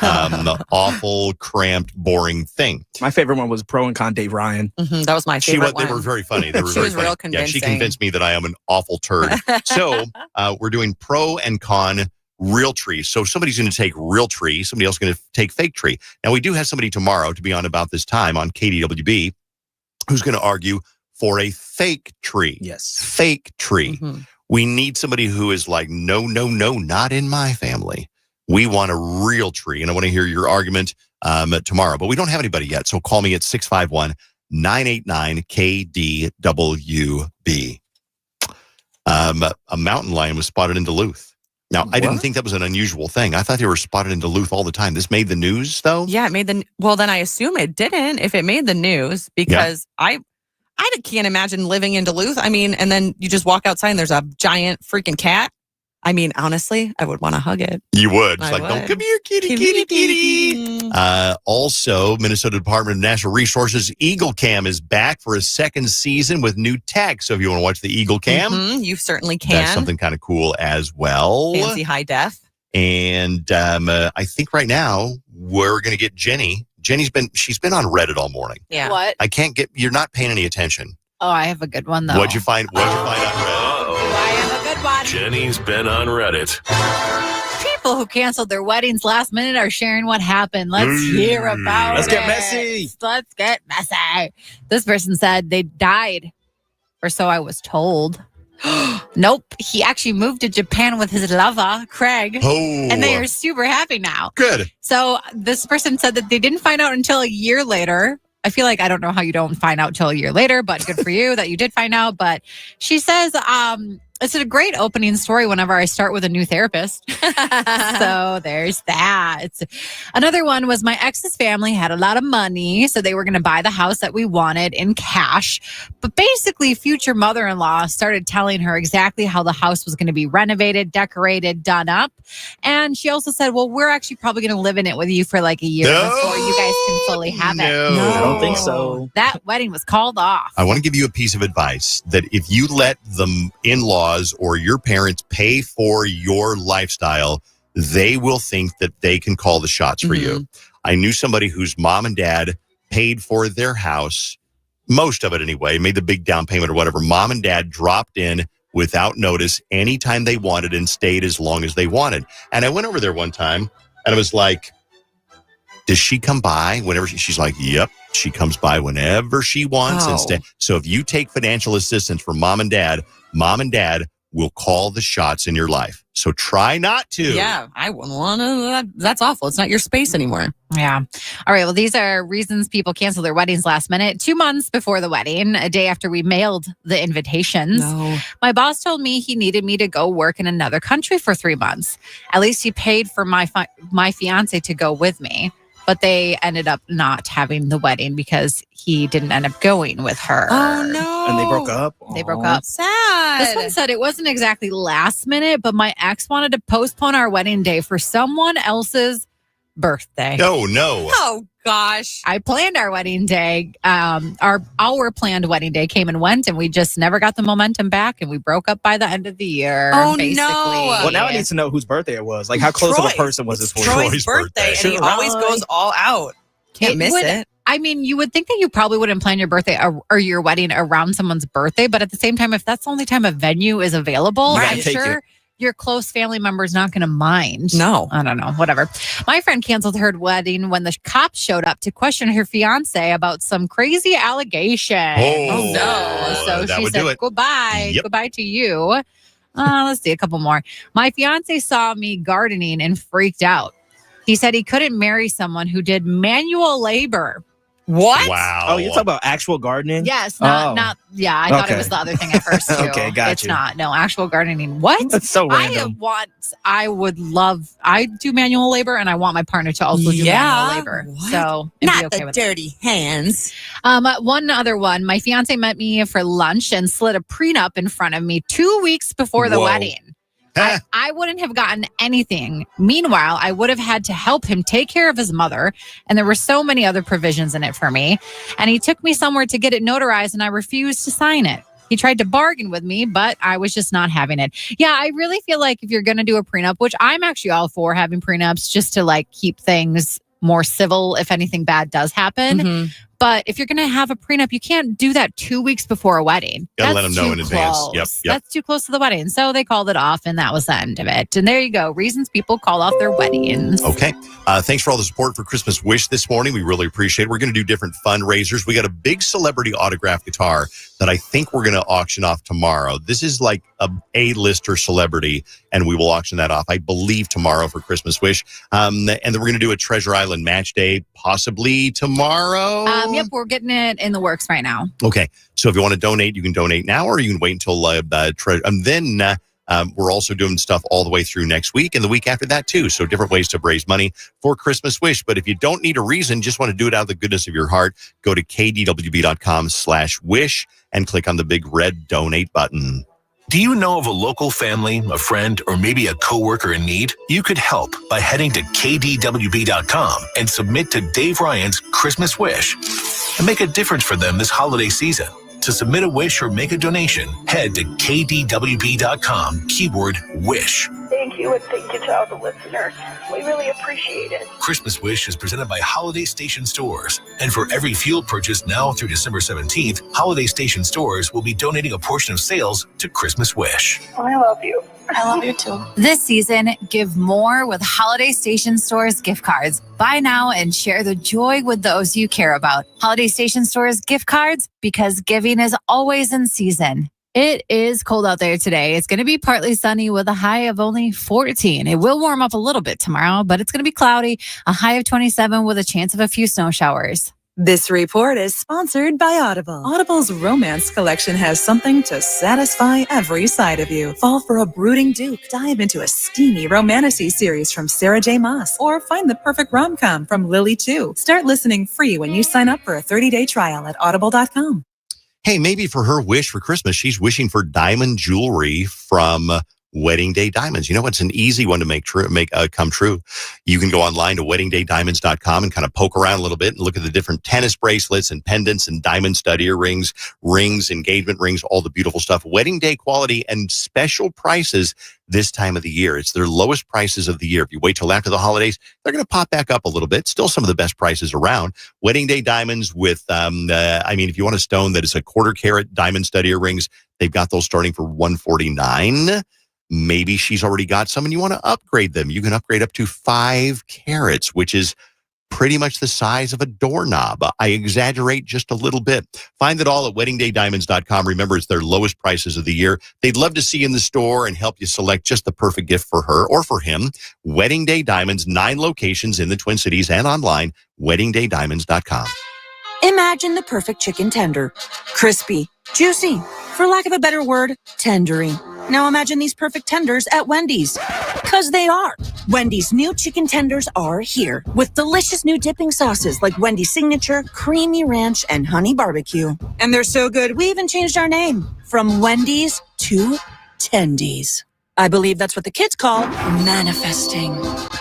awful, cramped, boring thing? My favorite one was Pro and Con Dave Ryan. That was my favorite one. They were very funny. They were She very was funny. real convincing. Yeah, she convinced me that I am an awful turd. So we're doing pro and con real tree. So somebody's going to take real tree. Somebody else is going to take fake tree. Now, we do have somebody tomorrow to be on about this time on KDWB who's going to argue for a fake tree. Yes. Fake tree. We need somebody who is like, no, not in my family. We want a real tree. And I want to hear your argument tomorrow. But we don't have anybody yet. So call me at 651-989-KDWB. A mountain lion was spotted in Duluth. Now, I didn't think that was an unusual thing. I thought they were spotted in Duluth all the time. This made the news, though? Yeah, it made well, then I assume it didn't if it made the news because I can't imagine living in Duluth. I mean, and then you just walk outside and there's a giant freaking cat. I mean, honestly, I would want to hug it. You would. It's I like, would. don't come here, kitty. Also, Minnesota Department of Natural Resources Eagle Cam is back for a second season with new tech. So if you want to watch the Eagle Cam, You certainly can. that's something kind of cool as well. Fancy high def. And I think right now we're going to get Jenny. She's been on Reddit all morning. Yeah. What? You're not paying any attention. Oh, I have a good one, though. What'd you find on Reddit? I have a good one. Jenny's been on Reddit. People who canceled their weddings last minute are sharing what happened. Let's hear about it. Let's get messy. Let's get messy. This person said they died, or so I was told. Nope. He actually moved to Japan with his lover, Craig. Oh. And they are super happy now. Good. So this person said that they didn't find out until a year later. I feel like I don't know how you don't find out till a year later, but good for you that you did find out. But she says, it's a great opening story whenever I start with a new therapist. So there's that. Another one was my ex's family had a lot of money, so they were going to buy the house that we wanted in cash. But basically, future mother-in-law started telling her exactly how the house was going to be renovated, decorated, done up. And she also said, well, we're actually probably going to live in it with you for like a year before you guys can fully have it. I don't think so. That wedding was called off. I want to give you a piece of advice that if you let the in-laws or your parents pay for your lifestyle, they will think that they can call the shots for you. I knew somebody whose mom and dad paid for their house, most of it anyway, made the big down payment or whatever. Mom and dad dropped in without notice anytime they wanted and stayed as long as they wanted. And I went over there one time and I was like, does she come by whenever she's like, yep, she comes by whenever she wants. And so if you take financial assistance from mom and dad will call the shots in your life. So try not to. Yeah, I wouldn't want to. That's awful. It's not your space anymore. Yeah. All right. Well, these are reasons people cancel their weddings last minute. 2 months before the wedding, a day after we mailed the invitations, my boss told me he needed me to go work in another country for 3 months. At least he paid for my fiance to go with me. But they ended up not having the wedding because he didn't end up going with her. Oh, no. And they broke up? They broke up. Sad. This one said it wasn't exactly last minute, but my ex wanted to postpone our wedding day for someone else's birthday. Oh, no. Oh, gosh. I planned our wedding day. Our planned wedding day came and went, and we just never got the momentum back, and we broke up by the end of the year. Oh, basically. no. Well, now I need to know whose birthday it was. Like, how close of a person was this for? Troy's birthday, and he always goes all out. Can't miss it. I mean, you would think that you probably wouldn't plan your birthday or your wedding around someone's birthday, but at the same time, if that's the only time a venue is available, I'm sure your close family member is not going to mind. No. I don't know. Whatever. My friend canceled her wedding when the cops showed up to question her fiance about some crazy allegation. Oh, no. So that she would do said, it. goodbye. Yep. Goodbye to you. Let's see a couple more. My fiance saw me gardening and freaked out. He said he couldn't marry someone who did manual labor. What? Wow. Oh, you're talking about actual gardening? Yes, not. Yeah, I thought it was the other thing at first too. Okay, got It's you. not. No, actual gardening. What? That's so random. I do manual labor, and I want my partner to also do manual labor. What? So it'd be Not okay the with dirty hands. one other one. My fiance met me for lunch and slid a prenup in front of me 2 weeks before the Whoa. wedding. I wouldn't have gotten anything. Meanwhile, I would have had to help him take care of his mother. And there were so many other provisions in it for me. And he took me somewhere to get it notarized, and I refused to sign it. He tried to bargain with me, but I was just not having it. Yeah, I really feel like if you're going to do a prenup, which I'm actually all for having prenups just to like keep things more civil if anything bad does happen. Mm-hmm. But if you're going to have a prenup, you can't do that 2 weeks before a wedding. Gotta let them know in advance. Close. Yep. That's too close to the wedding. So they called it off, and that was the end of it. And there you go. Reasons people call off their weddings. Okay. Thanks for all the support for Christmas Wish this morning. We really appreciate it. We're going to do different fundraisers. We got a big celebrity autograph guitar that I think we're going to auction off tomorrow. This is like a A-lister celebrity, and we will auction that off, I believe, tomorrow for Christmas Wish. And then we're going to do a Treasure Island match day possibly tomorrow. Yep, we're getting it in the works right now. Okay. So if you want to donate, you can donate now, or you can wait until then we're also doing stuff all the way through next week and the week after that too. So different ways to raise money for Christmas Wish. But if you don't need a reason, just want to do it out of the goodness of your heart, go to kdwb.com/wish and click on the big red donate button. Do you know of a local family, a friend, or maybe a coworker in need? You could help by heading to kdwb.com and submit to Dave Ryan's Christmas Wish and make a difference for them this holiday season. To submit a wish or make a donation, head to kdwb.com, keyword wish. Thank you, and thank you to all the listeners. We really appreciate it. Christmas Wish is presented by Holiday Station Stores. And for every fuel purchase now through December 17th, Holiday Station Stores will be donating a portion of sales to Christmas Wish. I love you. I love you too. This season, give more with Holiday Station Stores gift cards. Buy now and share the joy with those you care about. Holiday Station Stores gift cards, because giving is always in season. It is cold out there today. It's going to be partly sunny with a high of only 14. It will warm up a little bit tomorrow, but it's going to be cloudy, a high of 27 with a chance of a few snow showers. This report is sponsored by Audible. Audible's romance collection has something to satisfy every side of you. Fall for a brooding duke. Dive into a steamy romantasy series from Sarah J. Maas. Or find the perfect rom-com from Lily Chu. Start listening free when you sign up for a 30-day trial at audible.com. Hey, maybe for her wish for Christmas, she's wishing for diamond jewelry from Wedding Day Diamonds. You know, it's an easy one to make come true. You can go online to weddingdaydiamonds.com and kind of poke around a little bit and look at the different tennis bracelets and pendants and diamond stud earrings, rings, engagement rings, all the beautiful stuff. Wedding Day quality and special prices this time of the year. It's their lowest prices of the year. If you wait till after the holidays, they're going to pop back up a little bit. Still some of the best prices around. Wedding Day Diamonds with, if you want a stone that is a 1/4 carat diamond stud earrings, they've got those starting for $149. Maybe she's already got some and you want to upgrade them. You can upgrade up to 5 carats, which is pretty much the size of a doorknob. I exaggerate just a little bit. Find it all at weddingdaydiamonds.com. Remember, it's their lowest prices of the year. They'd love to see you in the store and help you select just the perfect gift for her or for him. Wedding Day Diamonds, 9 locations in the Twin Cities and online, weddingdaydiamonds.com. Imagine the perfect chicken tender. Crispy, juicy, for lack of a better word, tendery. Now imagine these perfect tenders at Wendy's. Because they are. Wendy's new chicken tenders are here with delicious new dipping sauces like Wendy's Signature, Creamy Ranch, and Honey Barbecue. And they're so good, we even changed our name from Wendy's to Tendies. I believe that's what the kids call manifesting.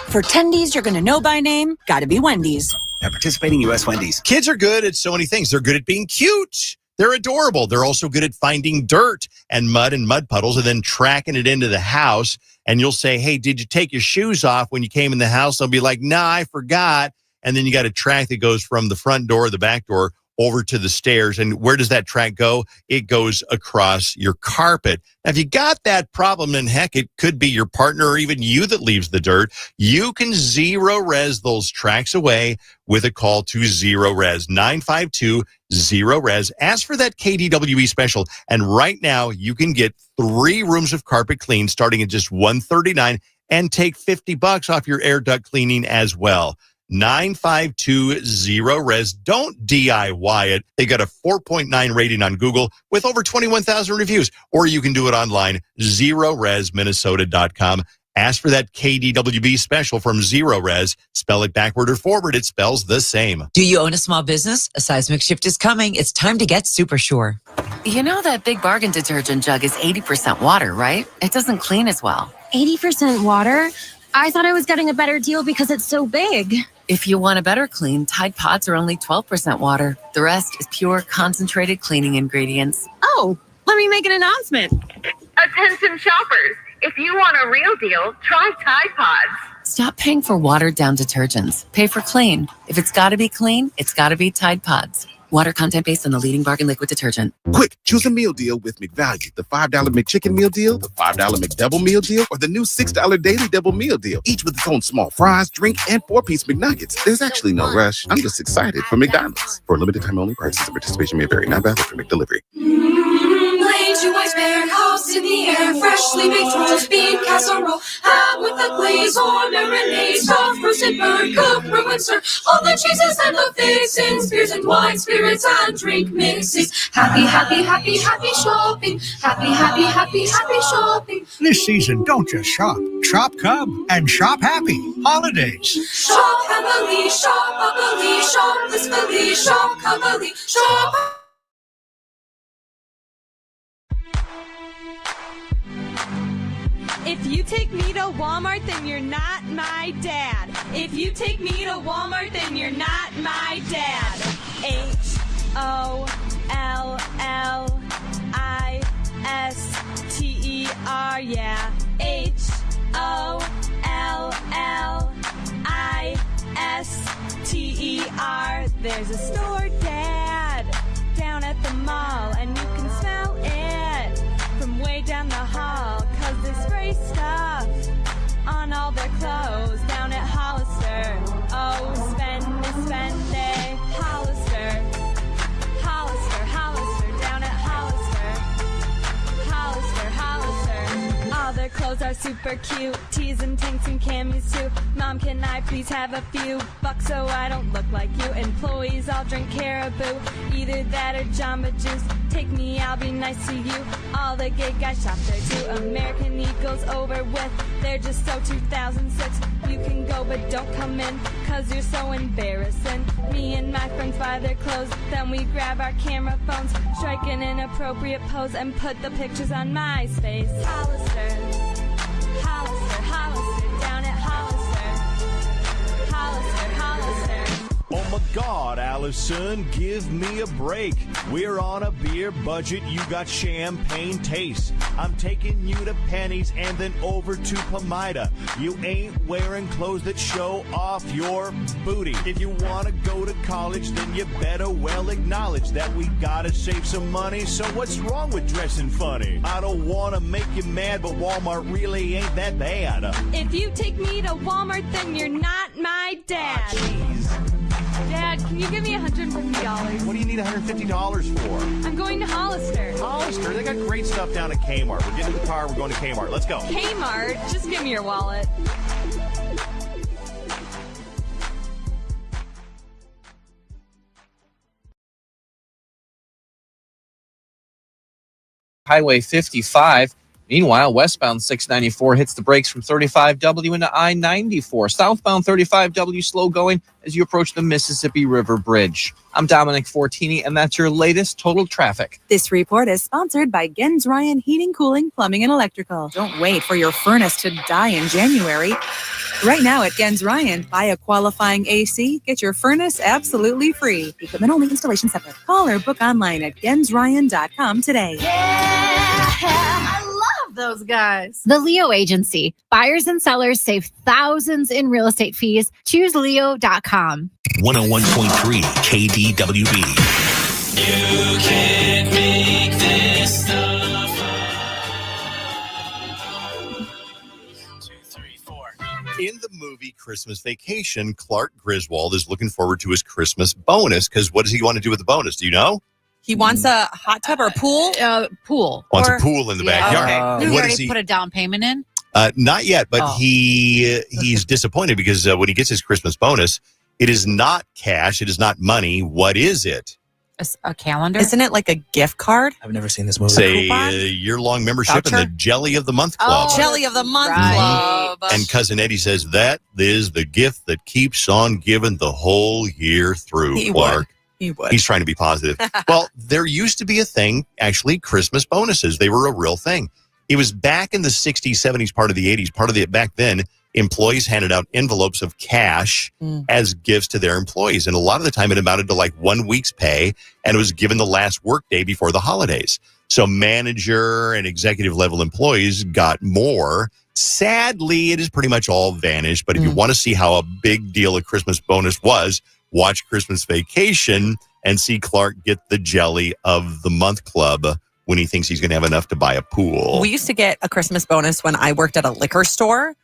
For Tendies you're going to know by name, gotta be Wendy's. At participating U.S. Wendy's. Kids are good at so many things. They're good at being cute. They're adorable. They're also good at finding dirt and mud puddles and then tracking it into the house. And you'll say, hey, did you take your shoes off when you came in the house? They'll be like, nah, I forgot. And then you got a track that goes from the front door, the back door, over to the stairs. And where does that track go? It goes across your carpet. Now, if you got that problem, and heck, it could be your partner or even you that leaves the dirt, you can zero res those tracks away with a call to Zero Res, 952-ZERO-RES. Ask for that KDWB special. And right now, you can get 3 rooms of carpet clean starting at just $139 and take $50 off your air duct cleaning as well. 952-ZERO-RES. Don't DIY it. They got a 4.9 rating on Google with over 21,000 reviews. Or you can do it online, ZeroResMinnesota.com. Ask for that KDWB special from Zero Res. Spell it backward or forward. It spells the same. Do you own a small business? A seismic shift is coming. It's time to get Super Sure. You know that Big Bargain detergent jug is 80% water, right? It doesn't clean as well. 80% water? I thought I was getting a better deal because it's so big. If you want a better clean, Tide Pods are only 12% water. The rest is pure, concentrated cleaning ingredients. Oh, Let me make an announcement. Attention shoppers, if you want a real deal, try Tide Pods. Stop paying for watered-down detergents. Pay for clean. If it's got to be clean, it's got to be Tide Pods. Water content based on the leading bargain liquid detergent. Quick, choose a meal deal with McValue. The $5 McChicken meal deal, the $5 McDouble meal deal, or the new $6 Daily Double meal deal. Each with its own small fries, drink, and 4-piece McNuggets. There's actually no rush. I'm just excited for McDonald's. For a limited time only, prices and participation may vary. Not valid for McDelivery. Plain white bear, house in the air, freshly baked roast beef casserole, ham with the glaze or marinade, soft roasted bird, cooked, brew and stir, all the cheeses and the fixins, beers and wine, spirits and drink mixes. Happy, happy, happy, happy shopping. Happy, happy, happy, happy shopping. This season, don't just shop. Shop Cub and shop happy. Holidays. Shop happily, shop happily, shop blissfully, shop happily, shop. If you take me to Walmart, then you're not my dad. If you take me to Walmart, then you're not my dad. HOLLISTER, yeah. HOLLISTER. There's a store, Dad, down at the mall, and you can smell it from way down the hall, 'cause they spray stuff on all their clothes down at Hollister. Oh, spend it, Hollister. Hollister, Hollister, down at Hollister. Hollister, Hollister. All their clothes are super cute, tees and tanks and camis too. Mom, can I please have a few bucks so I don't look like you? Employees all drink Caribou, either that or Jamba Juice. Take me, I'll be nice to you. All the gay guys shop there too. American Eagles over with, they're just so 2006. You can go but don't come in, 'cause you're so embarrassing. Me and my friends buy their clothes, then we grab our camera phones, strike an inappropriate pose, and put the pictures on MySpace. Hollister, Hollister, Hollister, down at Hollister. Hollister, Hollister. Oh my God, Allison, give me a break. We're on a beer budget, you got champagne taste. I'm taking you to Penny's and then over to Pomida. You ain't wearing clothes that show off your booty. If you want to go to college, then you better well acknowledge that we gotta save some money. So what's wrong with dressing funny? I don't want to make you mad, but Walmart really ain't that bad. If you take me to Walmart, then you're not my dad. Dad, can you give me $150? What do you need $150 for? I'm going to Hollister. Hollister? They got great stuff down at Kmart. We're getting in the car. We're going to Kmart. Let's go. Kmart? Just give me your wallet. Highway 55. Meanwhile, westbound 694 hits the brakes from 35W into I-94. Southbound 35W slow going as you approach the Mississippi River Bridge. I'm Dominic Fortini, and that's your latest total traffic. This report is sponsored by Gens Ryan Heating, Cooling, Plumbing, and Electrical. Don't wait for your furnace to die in January. Right now at Gens Ryan, buy a qualifying AC, get your furnace absolutely free. Equipment only, installation separate. Call or book online at gensryan.com today. Those guys. The Leo Agency. Buyers and sellers save thousands in real estate fees. Choose Leo.com. 101.3 KDWB. You can't make this stuff In the movie Christmas Vacation, Clark Griswold is looking forward to his Christmas bonus, because what does he want to do with the bonus? Do you know? He wants a hot tub or a pool? Pool. Wants a pool in the backyard. Okay. And Did he what already is he? put a down payment in? Not yet, but he's disappointed because when he gets his Christmas bonus, it is not cash. It is not money. What is it? A calendar? Isn't it like a gift card? I've never seen this movie. Say year-long membership in the Jelly of the Month Club. Oh, Jelly of the Month Club. And Cousin Eddie says that is the gift that keeps on giving the whole year through, Clark. He would. He's trying to be positive. Well, there used to be a thing, actually, Christmas bonuses. They were a real thing. It was back in the 60s, 70s, part of the 80s. Part of it back then, employees handed out envelopes of cash as gifts to their employees. And a lot of the time it amounted to like 1 week's pay, and it was given the last work day before the holidays. So manager and executive level employees got more. Sadly, it has pretty much all vanished. But if you want to see how a big deal a Christmas bonus was, watch Christmas Vacation and see Clark get the Jelly of the Month Club when he thinks he's going to have enough to buy a pool. We used to get a Christmas bonus when I worked at a liquor store,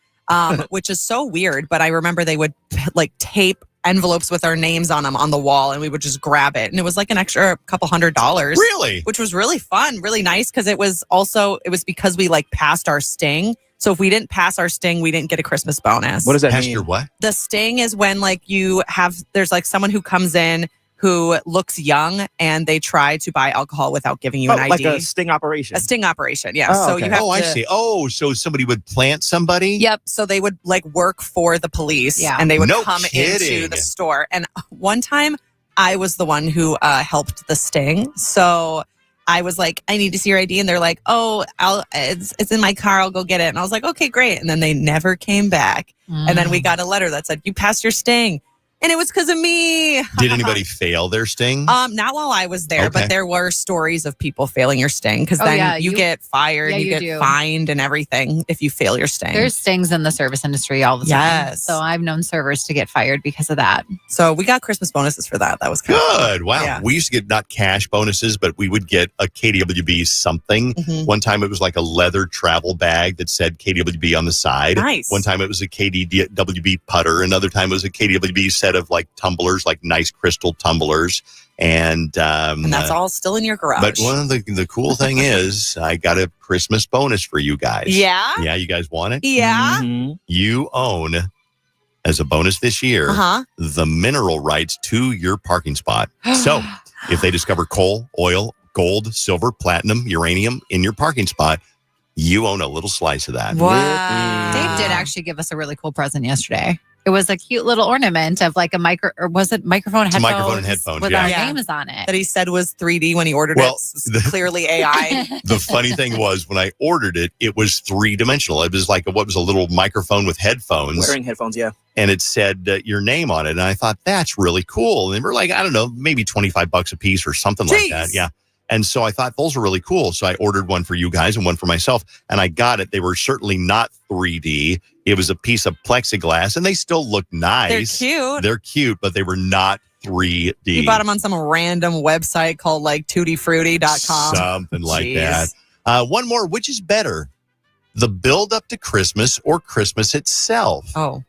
which is so weird. But I remember they would like tape envelopes with our names on them on the wall, and we would just grab it. And it was like an extra couple $100. Really? Which was really fun, really nice, because it was because we like passed our sting. So if we didn't pass our sting, we didn't get a Christmas bonus. What does that Pass mean? your what? The sting is when like there's like someone who comes in who looks young and they try to buy alcohol without giving you an ID. Like a sting operation. A sting operation, yeah. Oh, So okay. you have I see. Oh, so somebody would plant somebody? Yep. So they would like work for the police and they would come into the store. And one time I was the one who helped the sting. So I was like, I need to see your ID. And they're like, oh, it's in my car. I'll go get it. And I was like, okay, great. And then they never came back. And then we got a letter that said, you passed your sting. And it was because of me. Did anybody fail their sting? Not while I was there, Okay. but there were stories of people failing your sting because then you get fired, you get fined and everything if you fail your sting. There's stings in the service industry all the time. Yes. So I've known servers to get fired because of that. So we got Christmas bonuses for that. That was kind of Good. Wow. Yeah. We used to get not cash bonuses, but we would get a KDWB something. Mhm. One time it was like a leather travel bag that said KDWB on the side. Nice. One time it was a KDWB putter. Another time it was a KDWB set of like tumblers, like nice crystal tumblers. And that's all still in your garage. But one of the cool thing is I got a Christmas bonus for you guys. Yeah? Yeah, you guys want it? Yeah. You own, as a bonus this year, the mineral rights to your parking spot. So if they discover coal, oil, gold, silver, platinum, uranium in your parking spot, you own a little slice of that. Wow. Dave did actually give us a really cool present yesterday. It was a cute little ornament of like microphone It's headphones? a microphone and headphones, with yeah. our Yeah. names on it. That he said was 3D when he ordered it. It's clearly AI. The funny thing was when I ordered it, it was three-dimensional. It was like a little microphone with headphones. Wearing headphones, yeah. And it said your name on it. And I thought, that's really cool. And we're like, I don't know, maybe $25 a piece or something like that. Yeah. And so I thought, those are really cool. So I ordered one for you guys and one for myself. And I got it. They were certainly not 3D. It was a piece of plexiglass. And they still look nice. They're cute. They're cute, but they were not 3D. You bought them on some random website called like tuttifruity.com. Something like Jeez. that. One more. Which is better? The build up to Christmas or Christmas itself? Oh.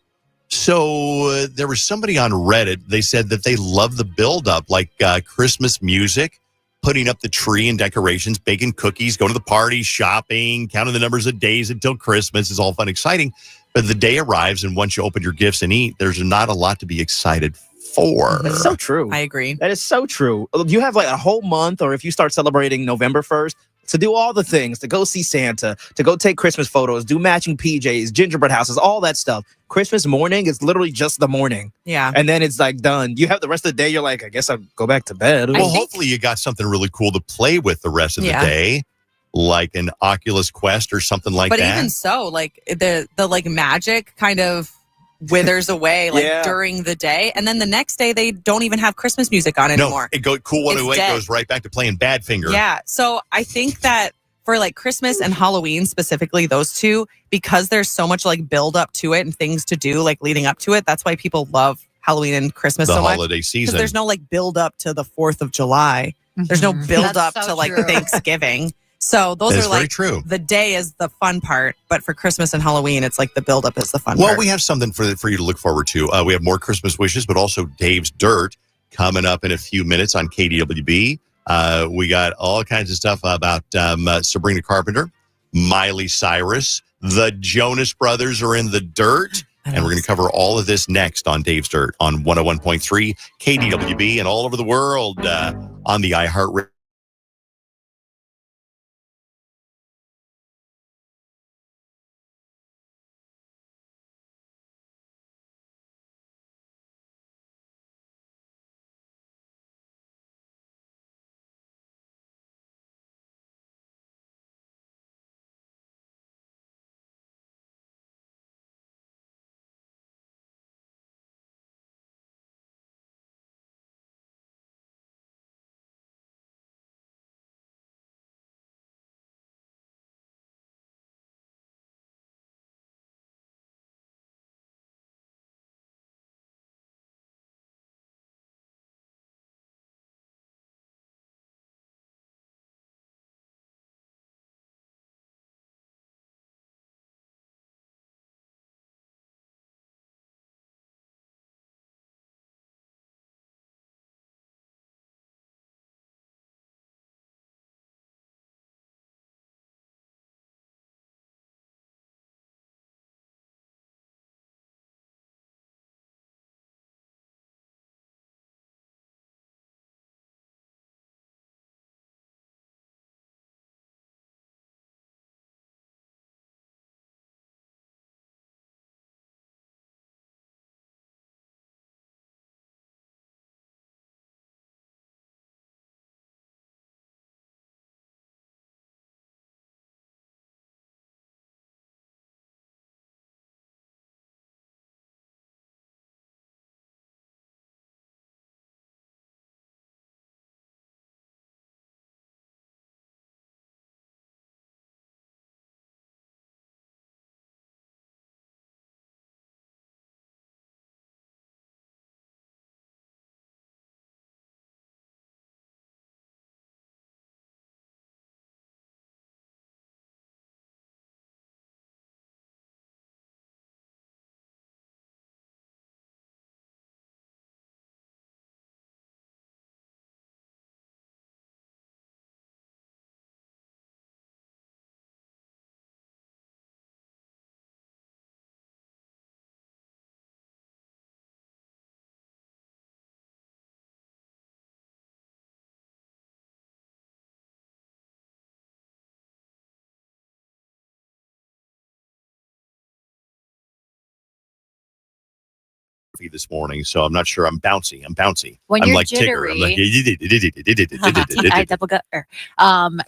So there was somebody on Reddit. They said that they love the build up, like Christmas music, putting up the tree and decorations, baking cookies, going to the party, shopping, counting the numbers of days until Christmas is all fun, exciting. But the day arrives, and once you open your gifts and eat, there's not a lot to be excited for. That's so true. I agree. That is so true. You have like a whole month, or if you start celebrating November 1st, to do all the things, to go see Santa, to go take Christmas photos, do matching PJs, gingerbread houses, all that stuff. Christmas morning is literally just the morning. Yeah. And then it's like done. You have the rest of the day, you're like, I guess I'll go back to bed. Well, hopefully you got something really cool to play with the rest of the day, like an Oculus Quest or something like but that. even so, like the like magic kind of withers away like Yeah. during the day. And then the next day they don't even have Christmas music on anymore. No, it go cool one It's away dead. goes right back to playing Badfinger. Yeah. So I think that for like Christmas and Halloween specifically, those two, because there's so much like build up to it and things to do like leading up to it. That's why people love Halloween and Christmas The so much. holiday season. Because there's no like build up to the 4th of July. There's no build up That's to so like true. Thanksgiving. So those That are is very like true. the day is the fun part, but for Christmas and Halloween, it's like the build up is the fun Well, part. we have something for you to look forward to. We have more Christmas wishes, but also Dave's Dirt coming up in a few minutes on KDWB. We got all kinds of stuff about Sabrina Carpenter, Miley Cyrus, the Jonas Brothers are in the dirt. And we're going to cover all of this next on Dave's Dirt on 101.3 KDWB and all over the world on the iHeartRadio. coffee this morning, so I'm not sure. I'm bouncy. When I'm you're like jittery, Tigger. I double gutter.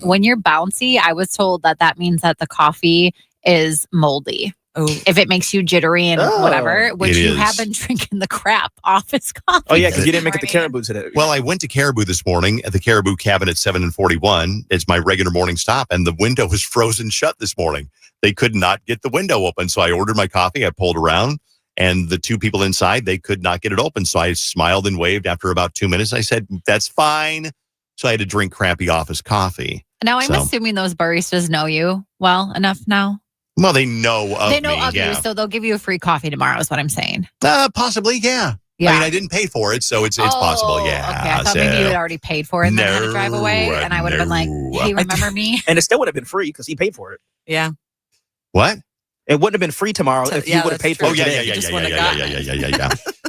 When you're bouncy, I was told that means that the coffee is moldy. Oh. If it makes you jittery and whatever, which you have been drinking the crap off his coffee. Oh yeah, because you didn't make it to Caribou today. Well, I went to Caribou this morning at the Caribou Cabin at 7:41. It's my regular morning stop, and the window was frozen shut this morning. They could not get the window open, so I ordered my coffee. I pulled around, and the two people inside, they could not get it open. So I smiled and waved after about 2 minutes. I said, "That's fine." So I had to drink crappy office coffee. Now I'm assuming those baristas know you well enough now. Well, they know of me. They know of you, so they'll give you a free coffee tomorrow. Is what I'm saying. Possibly, yeah. Yeah. I mean, I didn't pay for it, so it's possible, yeah. Okay, I thought maybe you had already paid for it and then had to drive away, and I would have been like, "Hey, remember me?" And it still would have been free because he paid for it. Yeah. What? It wouldn't have been free tomorrow if you would have paid for it.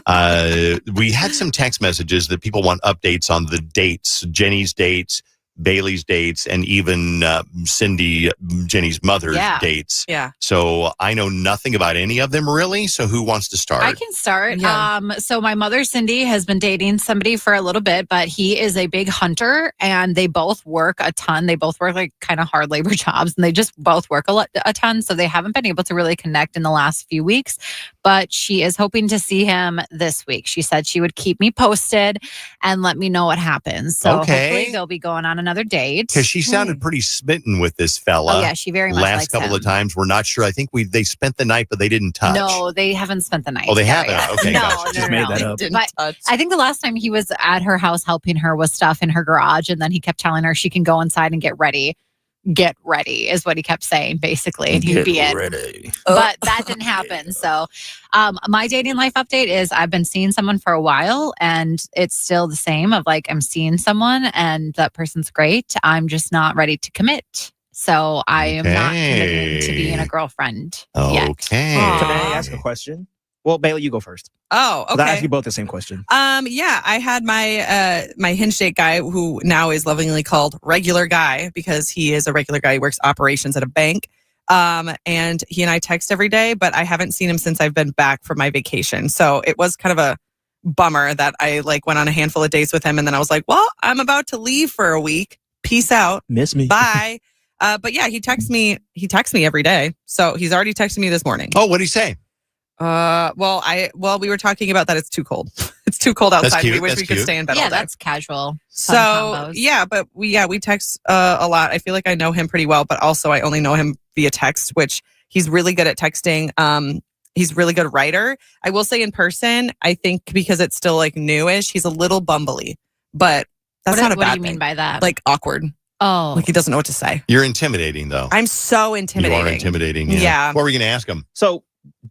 Yeah. We had some text messages that people want updates on the dates, Jenny's dates, Bailey's dates, and even Cindy, Jenny's mother's dates. Yeah. So I know nothing about any of them really. So who wants to start? I can start. Yeah. So my mother, Cindy, has been dating somebody for a little bit, but he is a big hunter and they both work a ton. They both work like kind of hard labor jobs and they just both work a ton. So they haven't been able to really connect in the last few weeks, but she is hoping to see him this week. She said she would keep me posted and let me know what happens. So hopefully they'll be going on another date. Because she sounded pretty smitten with this fella. Oh yeah, she very much last likes couple him. of times. We're not sure. I think they spent the night, but they didn't touch. No, they haven't spent the night. Oh, they together haven't? yet. Okay, no, gotcha. no, Just no, made no. that up. Didn't touch. I think the last time he was at her house helping her with stuff in her garage, and then he kept telling her she can go inside and get ready. Get ready is what he kept saying, basically, and he'd be in. Ready. But that didn't happen. So my dating life update is I've been seeing someone for a while and it's still the same of like I'm seeing someone and that person's great. I'm just not ready to commit. So I am not committing to being a girlfriend yet. Okay. Can I ask a question? Well, Bailey, you go first. Oh, okay. I asked you both the same question. Yeah, I had my hinge date guy who now is lovingly called Regular Guy because he is a regular guy. He works operations at a bank. And he and I text every day, but I haven't seen him since I've been back from my vacation. So it was kind of a bummer that I like went on a handful of dates with him and then I was like, well, I'm about to leave for a week. Peace out. Miss me. Bye. But yeah, he texts me every day. So he's already texted me this morning. Oh, what'd he say? We were talking about that it's too cold. It's too cold outside. Cute. We wish That's we could cute. stay in bed all Yeah, day. that's casual. So combos. yeah, but we text a lot. I feel like I know him pretty well, but also I only know him via text, which he's really good at texting. He's a really good writer. I will say in person, I think because it's still like newish, he's a little bumbly, but that's not a bad What do you thing. mean by that? Like awkward. Oh, Like he doesn't know what to say. You're intimidating, though. I'm so intimidating. You are intimidating. Yeah. What were we going to ask him? So,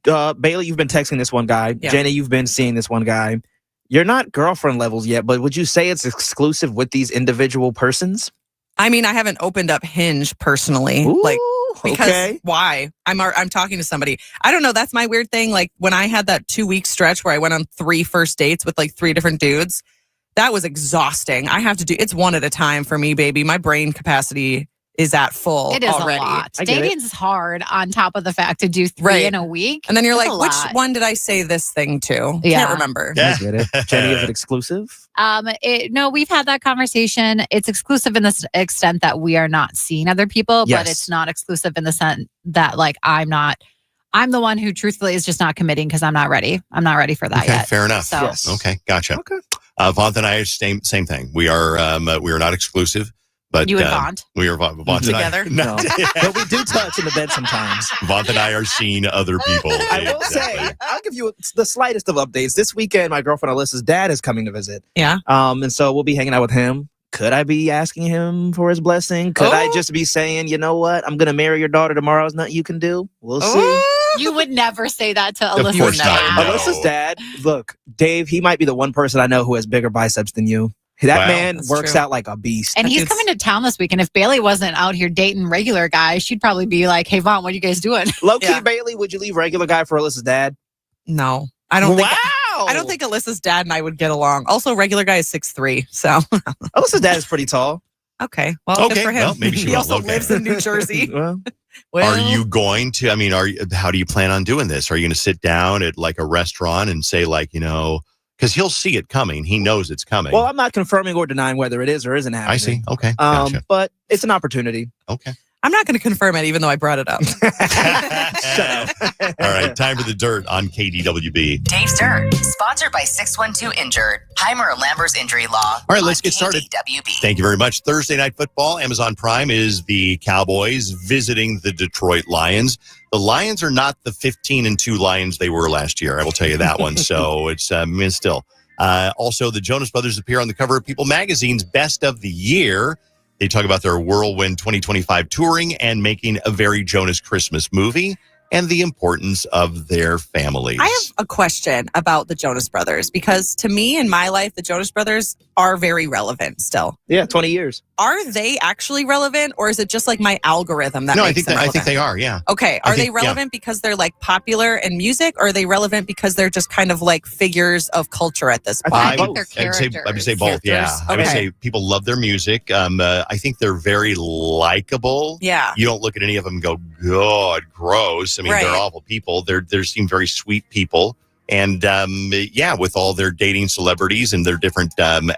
Bailey, you've been texting this one guy. Yeah. Jenny, you've been seeing this one guy. You're not girlfriend levels yet, but would you say it's exclusive with these individual persons? I mean, I haven't opened up Hinge personally. Like because okay. why? I'm talking to somebody. I don't know. That's my weird thing. Like when I had that 2-week stretch where I went on 3 first dates with like 3 different dudes, that was exhausting. I have to do it's one at a time for me, baby. My brain capacity is at full it is already. a lot. I get it. Dating's hard on top of the fact to do 3 in a week. And then you're That's like, a which lot. one did I say this thing to? Yeah. Can't remember. I get it. Jenny, is it exclusive? No, we've had that conversation. It's exclusive in the extent that we are not seeing other people, Yes. but it's not exclusive in the sense that like I'm the one who truthfully is just not committing because I'm not ready. I'm not ready for that Okay, yet. fair enough. So, Yes. Okay, gotcha. Okay. Vaughn and I are same thing. We are not exclusive, but You and Vaughn? we are Vaughn and Together? I, No. But we do touch in the bed sometimes. Vaughn and I are seeing other people. I will say, I'll give you the slightest of updates. This weekend, my girlfriend Alyssa's dad is coming to visit. Yeah. And so we'll be hanging out with him. Could I be asking him for his blessing? Could I just be saying, you know what? I'm going to marry your daughter tomorrow. There's nothing you can do. We'll see. you would never say that to Of Alyssa's course not. dad. No. Alyssa's dad, look, Dave, he might be the one person I know who has bigger biceps than you. That Wow. man That's works true. out like a beast. And he's coming to town this week. And if Bailey wasn't out here dating regular guys, she'd probably be like, hey, Vaughn, what are you guys doing? Low-key, Yeah. Bailey, would you leave regular guy for Alyssa's dad? No. I don't think Wow. I don't think Alyssa's dad and I would get along. Also, regular guy is 6'3", so Alyssa's dad is pretty tall. okay. Well, good Okay, for him. well, maybe she he won't also look at lives it. in New Jersey. Well, Are you going to, how do you plan on doing this? Are you going to sit down at like a restaurant and say because he'll see it coming. He knows it's coming. Well, I'm not confirming or denying whether it is or isn't happening. I see. Okay. Gotcha. But it's an opportunity. Okay. I'm not going to confirm it, even though I brought it up. All right. Time for the dirt on KDWB. Dave's Dirt, sponsored by 612 Injured, Heimer Lamber's Injury Law. All right, let's get started. KDWB. Thank you very much. Thursday Night Football, Amazon Prime is the Cowboys visiting the Detroit Lions. The Lions are not the 15-2 Lions they were last year. I will tell you that one. So it's still. Also, the Jonas Brothers appear on the cover of People Magazine's Best of the Year. They talk about their Whirlwind 2025 touring and making a very Jonas Christmas movie and the importance of their families. I have a question about the Jonas Brothers, because to me, in my life, the Jonas Brothers are very relevant still. Yeah, 20 years. Are they actually relevant, or is it just like my algorithm that makes them relevant? I think they are, yeah. Okay, are they relevant because they're like popular in music, or are they relevant because they're just kind of like figures of culture at this point? I think they're characters. I would say both, yeah. Okay. I would say people love their music. I think they're very likable. Yeah. You don't look at any of them and go, God, gross. I mean, they're awful people. They seem very sweet people. And with all their dating celebrities and their different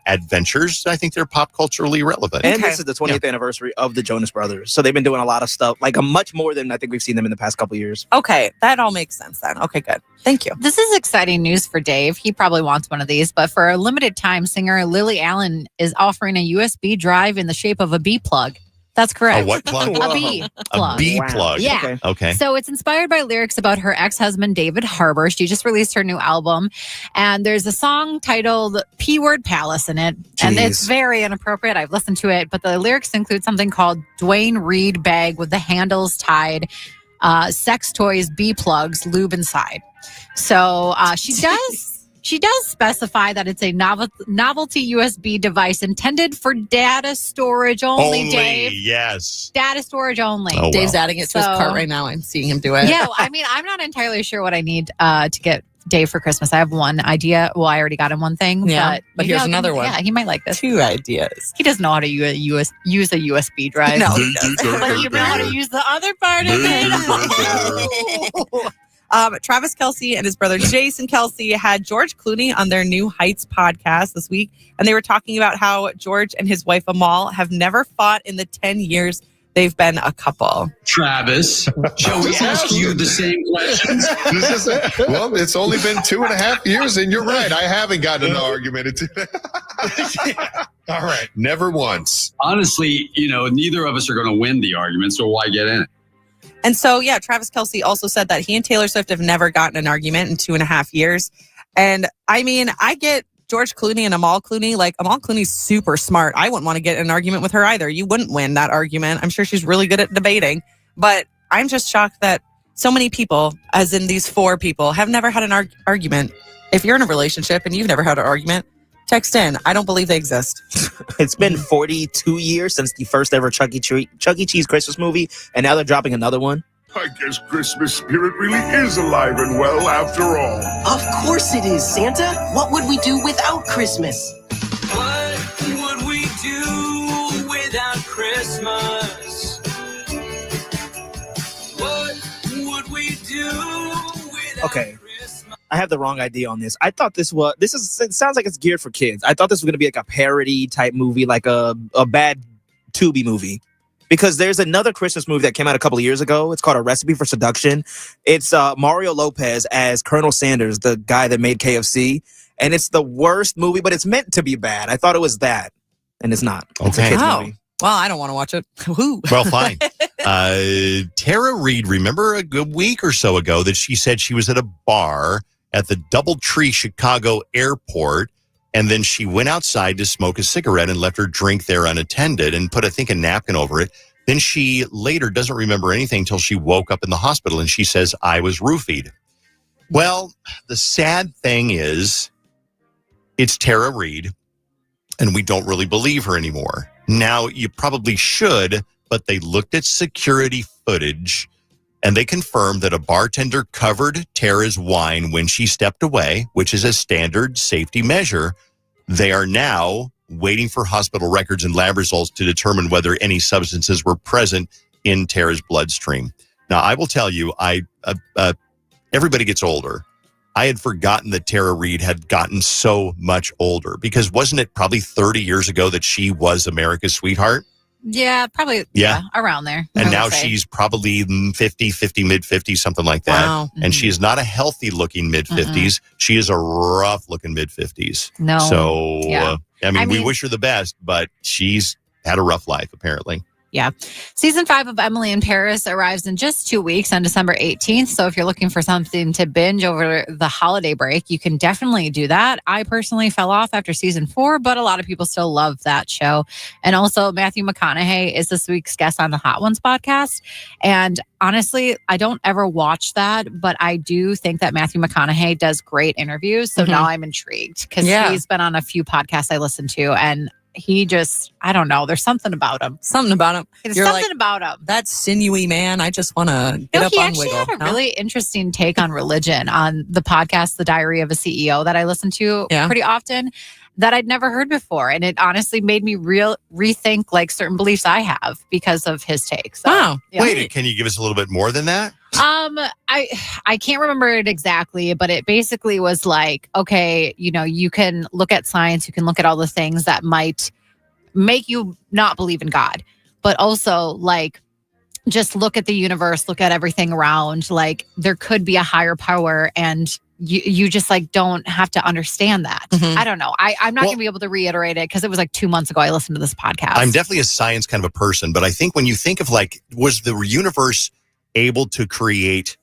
adventures, I think they're pop culturally relevant. And this is the 20th anniversary of the Jonas Brothers. So they've been doing a lot of stuff, like much more than I think we've seen them in the past couple of years. Okay, that all makes sense then. Okay, good. Thank you. This is exciting news for Dave. He probably wants one of these, but for a limited time, singer Lily Allen is offering a USB drive in the shape of a bee plug. That's correct. A what plug? A bee plug. A bee plug. Yeah. Okay. So it's inspired by lyrics about her ex-husband, David Harbour. She just released her new album, and there's a song titled P-Word Palace in it. Jeez. And it's very inappropriate. I've listened to it, but the lyrics include something called Dwayne Reed bag with the handles tied, sex toys, bee plugs, lube inside. So she does specify that it's a novelty USB device intended for data storage only, Dave. Yes. Data storage only. Oh, Dave's adding it to his cart right now. I'm seeing him do it. Yeah, I'm not entirely sure what I need to get Dave for Christmas. I have one idea. Well, I already got him one thing. Yeah, but here's another one. Yeah, he might like this. 2 ideas. He doesn't know how to use a USB drive. No, he doesn't. But you know how to use the other part of it. Travis Kelce and his brother Jason Kelce had George Clooney on their New Heights podcast this week, and they were talking about how George and his wife Amal have never fought in the 10 years they've been a couple. Travis, shall we ask you the same questions? Well, it's only been 2.5 years, and you're right. I haven't gotten in an argument. All right. Never once. Honestly, neither of us are going to win the argument, so why get in it? And so, Travis Kelce also said that he and Taylor Swift have never gotten an argument in 2.5 years. And I mean, I get George Clooney and Amal Clooney. Like, Amal Clooney's super smart. I wouldn't want to get in an argument with her either. You wouldn't win that argument. I'm sure she's really good at debating. But I'm just shocked that so many people, as in these 4 people, have never had an argument. If you're in a relationship and you've never had an argument, text in. I don't believe they exist. It's been 42 years since the first ever Chuck E. Cheese Christmas movie, and now they're dropping another one. I guess Christmas spirit really is alive and well after all. Of course it is, Santa. What would we do without Christmas? What would we do without Christmas? What would we do without Okay. I have the wrong idea on this. I thought it sounds like it's geared for kids. I thought this was going to be like a parody type movie, like a bad Tubi movie. Because there's another Christmas movie that came out a couple of years ago. It's called A Recipe for Seduction. It's Mario Lopez as Colonel Sanders, the guy that made KFC. And it's the worst movie, but it's meant to be bad. I thought it was that, and it's not. It's a kids movie. Well, I don't want to watch it. Well, fine. Tara Reid, remember a good week or so ago that she said she was at a bar at the Doubletree Chicago airport, and then she went outside to smoke a cigarette and left her drink there unattended and put, I think, a napkin over it. Then she later doesn't remember anything until she woke up in the hospital, and she says, I was roofied. Well, the sad thing is it's Tara Reid, and we don't really believe her anymore. Now, you probably should, but they looked at security footage, and they confirmed that a bartender covered Tara's wine when she stepped away, which is a standard safety measure. They are now waiting for hospital records and lab results to determine whether any substances were present in Tara's bloodstream. Now, I will tell you, everybody gets older. I had forgotten that Tara Reid had gotten so much older because wasn't it probably 30 years ago that she was America's sweetheart? Yeah, probably. Yeah. Around there. And now she's probably 50, mid-50s, something like that. Wow. And she is not a healthy-looking mid-50s. She is a rough-looking mid-50s. No. So, Yeah. I mean, we mean- wish her the best, but she's had a rough life, apparently. Yeah. Season 5 of Emily in Paris arrives in just 2 weeks on December 18th. So if you're looking for something to binge over the holiday break, you can definitely do that. I personally fell off after season 4, but a lot of people still love that show. And also Matthew McConaughey is this week's guest on the Hot Ones podcast. And honestly, I don't ever watch that, but I do think that Matthew McConaughey does great interviews. So now I'm intrigued because he's been on a few podcasts I listen to, and he just, I don't know. There's something about him. There's You're something about him. That sinewy man. I just want to get up he on actually Wiggle. had a really interesting take on religion on the podcast, The Diary of a CEO, that I listen to pretty often, that I'd never heard before. And it honestly made me rethink like certain beliefs I have because of his take. So, wow. yeah. Wait, can you give us a little bit more than that? I can't remember it exactly, but it basically was like, okay, you can look at science, you can look at all the things that might make you not believe in God, but also like just look at the universe, look at everything around, like there could be a higher power, and you just like don't have to understand that. I don't know. I'm not going to be able to reiterate it because it was like 2 months ago I listened to this podcast. I'm definitely a science kind of a person, but I think when you think of like, was the universe able to create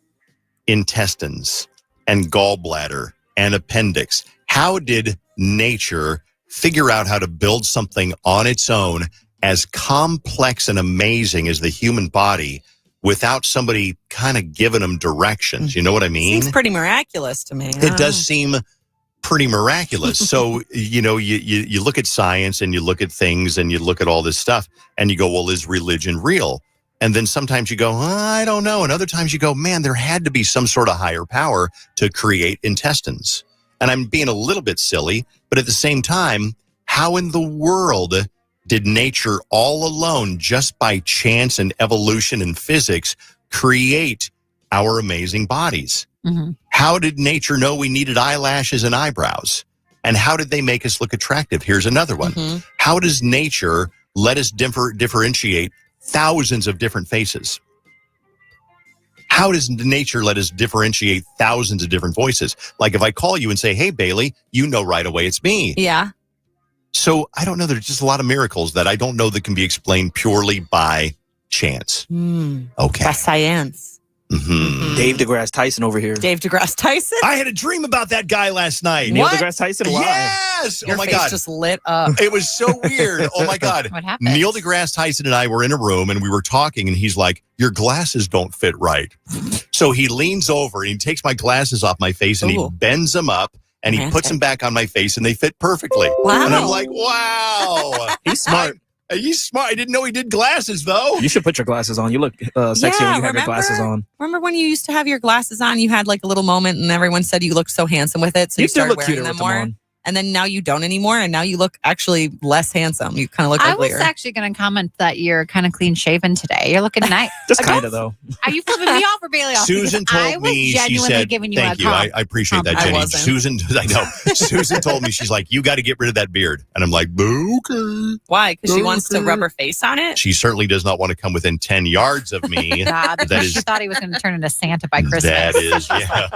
intestines and gallbladder and appendix? How did nature figure out how to build something on its own as complex and amazing as the human body without somebody kind of giving them directions? You know what I mean? Seems pretty miraculous to me. It does seem pretty miraculous. So, you look at science and you look at things and you look at all this stuff and you go, well, is religion real? And then sometimes you go, I don't know. And other times you go, man, there had to be some sort of higher power to create intestines. And I'm being a little bit silly, but at the same time, how in the world did nature all alone, just by chance and evolution and physics, create our amazing bodies? How did nature know we needed eyelashes and eyebrows? And how did they make us look attractive? Here's another one. How does nature let us differentiate thousands of different faces? How does nature let us differentiate thousands of different voices? Like if I call you and say, hey, Bailey, you know right away it's me. Yeah. So I don't know. There's just a lot of miracles that I don't know that can be explained purely by chance. Okay. By science. Dave deGrasse Tyson over here. Dave deGrasse Tyson? I had a dream about that guy last night. Neil deGrasse Tyson? Why? Yes! Your oh my face God. just lit up. It was so weird. Oh my God. What happened? Neil deGrasse Tyson and I were in a room and we were talking and he's like, your glasses don't fit right. So he leans over and he takes my glasses off my face and he bends them up and he puts them back on my face and they fit perfectly. Wow. And I'm like, wow. He's smart. He's smart. I didn't know he did glasses though. You should put your glasses on. You look sexy when you have your glasses on. Remember when you used to have your glasses on? You had like a little moment and everyone said you looked so handsome with it. So you do started look wearing cuter them with them more. on. And then now you don't anymore. And now you look actually less handsome. You kind of look I uglier. was actually going to comment that you're kind of clean shaven today. You're looking nice. Just kind of though. Are you flipping me off or Bailey off? Susan Because I told was me, she genuinely said, giving you thank a you. I appreciate that, I Jenny. wasn't. Susan, I know. Susan told me, she's like, you got to get rid of that beard. And I'm like, okay. Why? Because she wants to rub her face on it? She certainly does not want to come within 10 yards of me. God, That because she is- thought he was going to turn into Santa by Christmas. That is, yeah.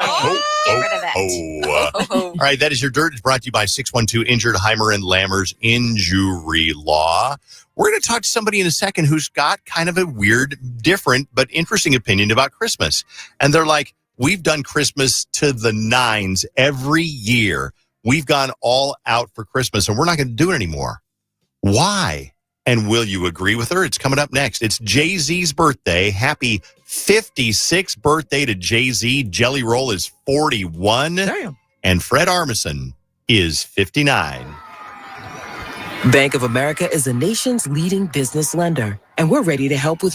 Get rid of it. All right, that is your dirt. It's brought to you by 612 Injured Heimer and Lammers Injury Law. We're going to talk to somebody in a second who's got kind of a weird, different, but interesting opinion about Christmas. And they're like, we've done Christmas to the nines every year. We've gone all out for Christmas, and we're not going to do it anymore. Why? And will you agree with her? It's coming up next. It's Jay-Z's birthday. Happy 56th birthday to Jay-Z. Jelly Roll is 41. Damn. And Fred Armisen is 59. Bank of America is the nation's leading business lender, and we're ready to help with